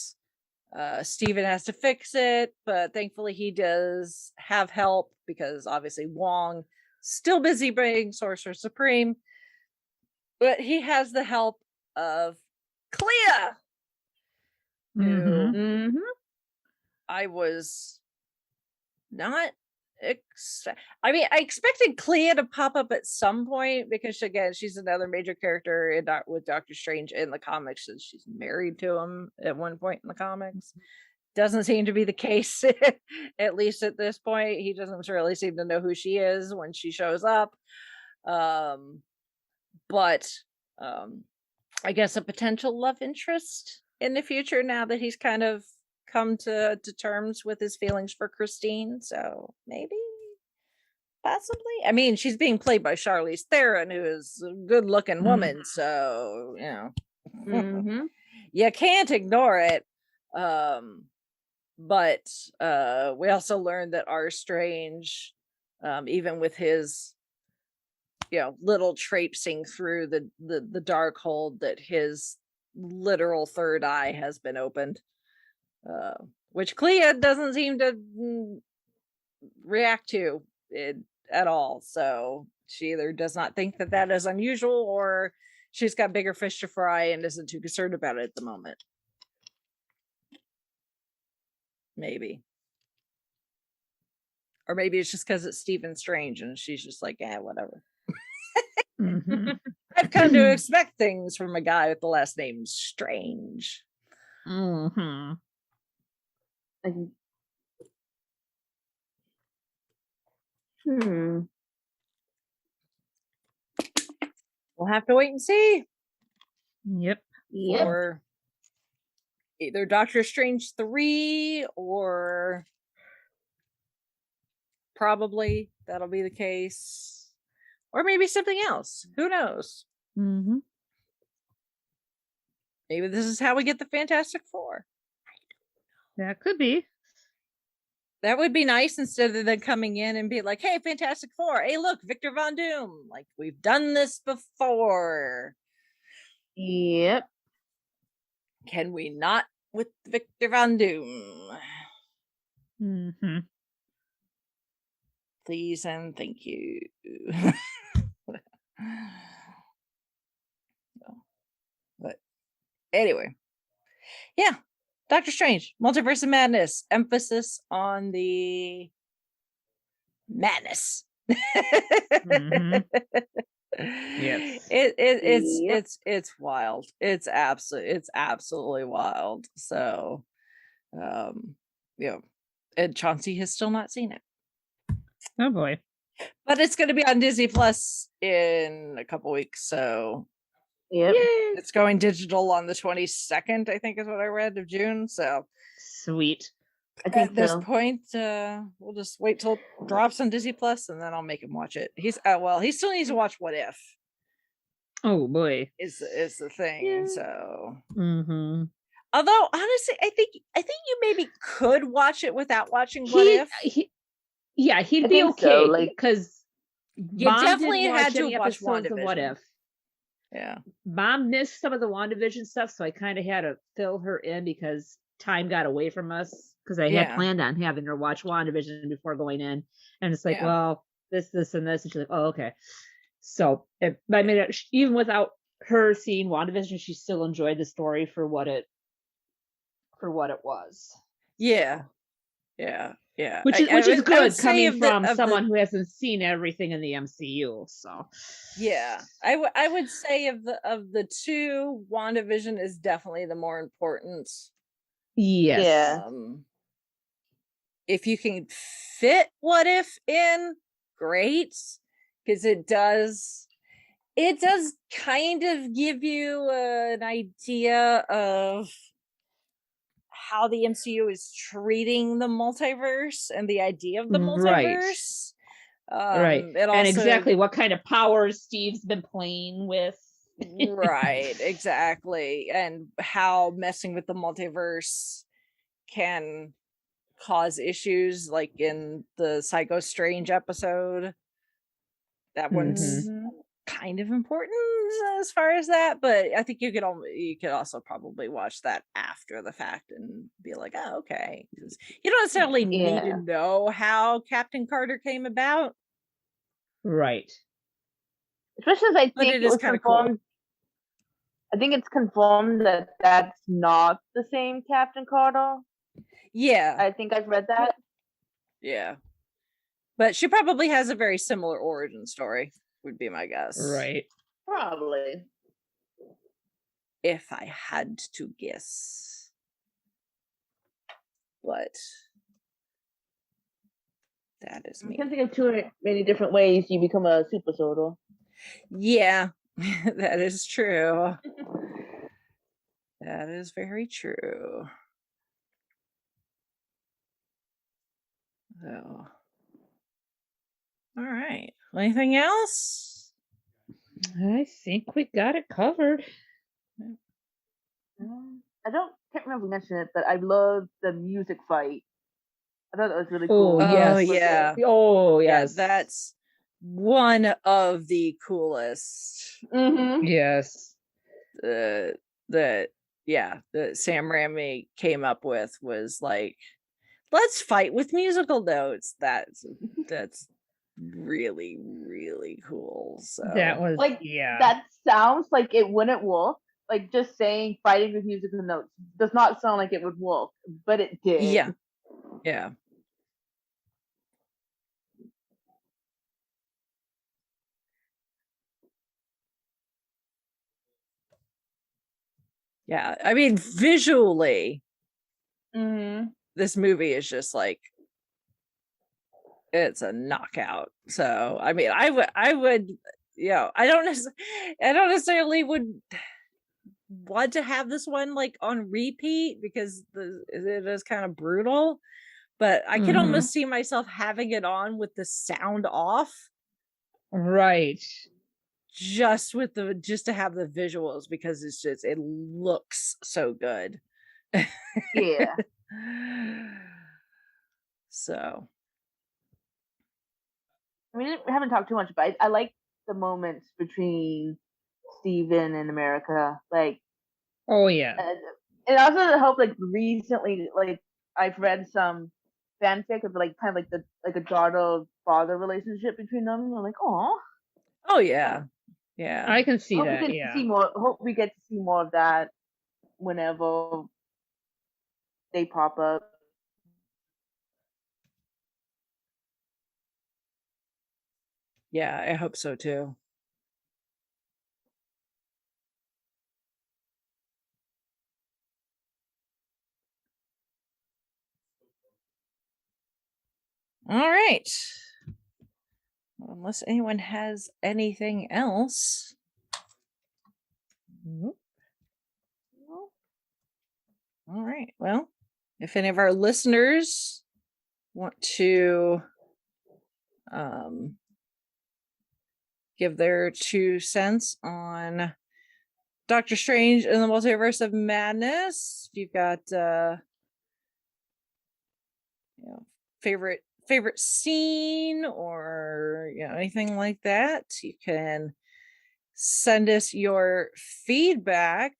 Steven has to fix it, but thankfully he does have help because obviously Wong still busy being Sorcerer Supreme, but he has the help of Clea, who I was not I expected Clea to pop up at some point because again, she's another major character with Doctor Strange in the comics, and she's married to him at one point in the comics. Doesn't seem to be the case, at least at this point. He doesn't really seem to know who she is when she shows up. But I guess a potential love interest in the future now that he's kind of come to terms with his feelings for Christine. So maybe, possibly. I mean, she's being played by Charlize Theron, who is a good-looking woman. So, you know, you can't ignore it. But we also learned that R. Strange, even with his, little traipsing through the Darkhold, that his literal third eye has been opened. Which Clea doesn't seem to react to it at all. So she either does not think that is unusual, or she's got bigger fish to fry and isn't too concerned about it at the moment. Maybe. Or maybe it's just because it's Stephen Strange and she's just like, whatever. I've come to expect things from a guy with the last name Strange. We'll have to wait and see. Yep. Or either Doctor Strange 3, or probably that'll be the case, or maybe something else. Who knows? Maybe this is how we get the Fantastic Four. That could be. That would be nice, instead of them coming in and be like, hey, Fantastic Four, hey, look, Victor Von Doom. Like, we've done this before. Yep. Can we not with Victor Von Doom? Please and thank you. But anyway, yeah. Doctor Strange, Multiverse of Madness, emphasis on the madness. Yes. It's wild. It's absolutely wild. So, and Chauncey has still not seen it. Oh boy. But it's going to be on Disney Plus in a couple weeks, so Yep. it's going digital on the 22nd, I think is what I read, of June. So Sweet. I think at this so. point, we'll just wait till it drops on Disney Plus, and then I'll make him watch it. He still needs to watch What If. Oh boy. Is the thing. Yeah. So Mm-hmm. although honestly, I think you maybe could watch it without watching What If. He'd I be think okay so, like- because You Mom definitely didn't had watch to any watch episodes of What WandaVision. If. Yeah. Mom missed some of the WandaVision stuff, so I kind of had to fill her in because time got away from us. Because I had planned on having her watch WandaVision before going in, and it's like, well, this, and this, and she's like, oh, okay. So, I mean, even without her seeing WandaVision, she still enjoyed the story for what it was. Yeah. Yeah. Yeah. Which is good coming from someone who hasn't seen everything in the MCU. So yeah, I would say of the two, WandaVision is definitely the more important. Yes. Yeah. If you can fit What If in, great, because it does kind of give you an idea of how the MCU is treating the multiverse and the idea of the multiverse. Right. And exactly what kind of powers Steve's been playing with. Right, exactly. And how messing with the multiverse can cause issues, like in the Psycho Strange episode. That one's kind of important as far as that, but I think you could also probably watch that after the fact and be like, oh, okay. You don't necessarily need to know how Captain Carter came about. Right. Especially as I But think it is kind of cool. I think it's confirmed that that's not the same Captain Carter. Yeah. I think I've read that. Yeah. But she probably has a very similar origin story, would be my guess. Right. Probably. If I had to guess. But that is me. I can think of too many different ways you become a super soldier. Yeah, that is true. That is very true. So, all right. Anything else? I think we got it covered. Can't remember we mentioned it, but I love the music fight. I thought that was really cool. Oh, yeah. Oh, yes. Yeah, that's one of the coolest. Yes. That Sam Raimi came up with was like, let's fight with musical notes. That's really, really cool. So that was that sounds like it wouldn't work. Like just saying fighting with musical notes does not sound like it would work, but it did. Yeah. Yeah, I mean, visually, this movie is just like, it's a knockout. So, I mean, I would, I don't necessarily would want to have this one like on repeat because it is kind of brutal, but I can almost see myself having it on with the sound off. Right. Just to have the visuals, because it looks so good. Yeah. So I mean, we haven't talked too much, but I like the moments between Steven and America. Like, oh yeah. It also helped. Like recently, like I've read some fanfic of like kind of like a daughter-father relationship between them. I'm like, oh yeah. Yeah, I can see that. Hope we get to see more of that whenever they pop up. Yeah, I hope so too. All right. Unless anyone has anything else. Nope. All right. Well, if any of our listeners want to give their 2 cents on Doctor Strange and the Multiverse of Madness, if you've got favorite scene or anything like that, you can send us your feedback.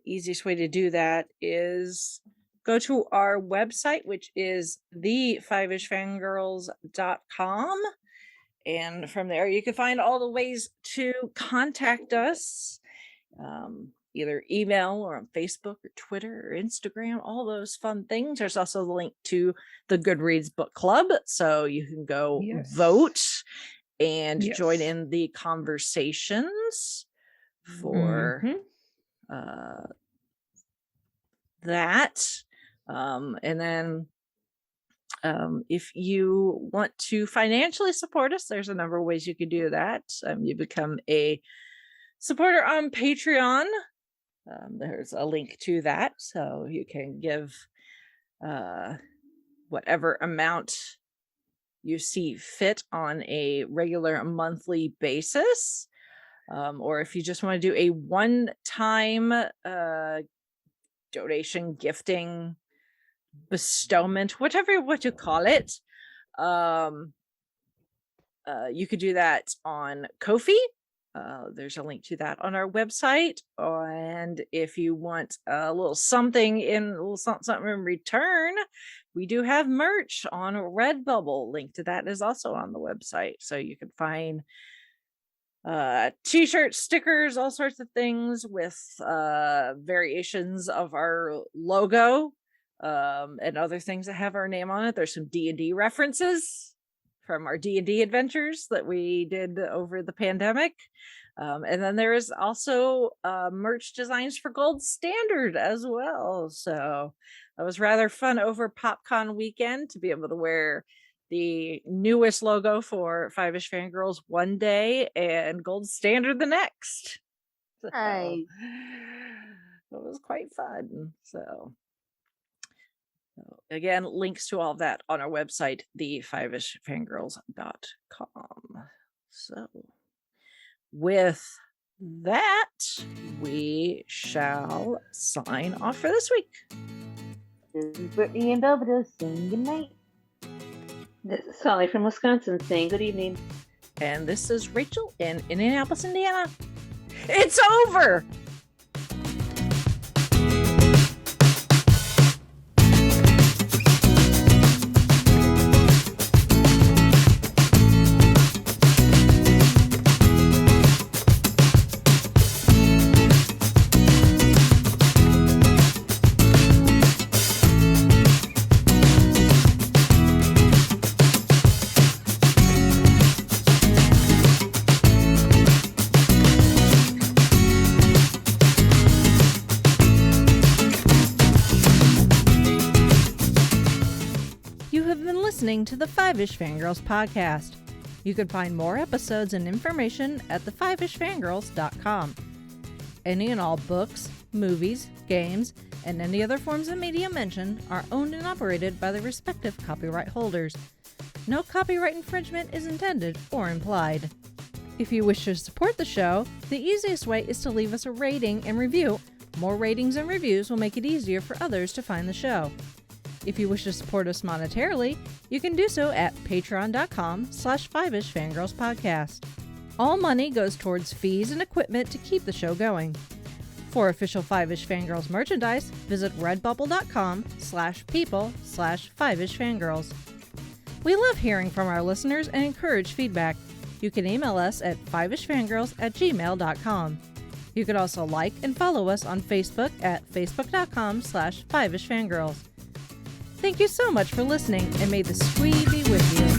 Easiest way to do that is go to our website, which is the5ishfangirls.com. And from there, you can find all the ways to contact us, either email or on Facebook or Twitter or Instagram, all those fun things. There's also the link to the Goodreads Book Club, so you can go vote and join in the conversations for that. And then if you want to financially support us, there's a number of ways you can do that. You become a supporter on Patreon. There's a link to that, so you can give whatever amount you see fit on a regular monthly basis. Or if you just want to do a one-time donation, gifting, bestowment, whatever you want to call it, you could do that on Ko-fi. There's a link to that on our website. And if you want a little something in return, we do have merch on Redbubble. Link to that is also on the website, so you can find t-shirts, stickers, all sorts of things with variations of our logo, and other things that have our name on it. There's some D&D references from our D&D adventures that we did over the pandemic. And then there is also merch designs for Gold Standard as well. So that was rather fun over PopCon weekend to be able to wear the newest logo for Five-ish Fangirls one day and Gold Standard the next. So it was quite fun. So again, links to all of that on our website, the5ishfangirls.com. So with that, we shall sign off for this week. This is Brittany and Belvedere saying goodnight. This is Sally from Wisconsin saying good evening. And this is Rachel in Indianapolis, Indiana. It's over! To the Five-ish Fangirls podcast. You can find more episodes and information at the5ishfangirls.com. Any and all books, movies, games, and any other forms of media mentioned are owned and operated by the respective copyright holders. No copyright infringement is intended or implied. If you wish to support the show, the easiest way is to leave us a rating and review. More ratings and reviews will make it easier for others to find the show. If you wish to support us monetarily, you can do so at patreon.com/5ishfangirlspodcast. All money goes towards fees and equipment to keep the show going. For official Five-ish Fangirls merchandise, visit redbubble.com/people/5ishfangirls. We love hearing from our listeners and encourage feedback. You can email us at fiveishfangirls@gmail.com. You can also like and follow us on Facebook at facebook.com/5ishfangirls. Thank you so much for listening, and may the squee be with you.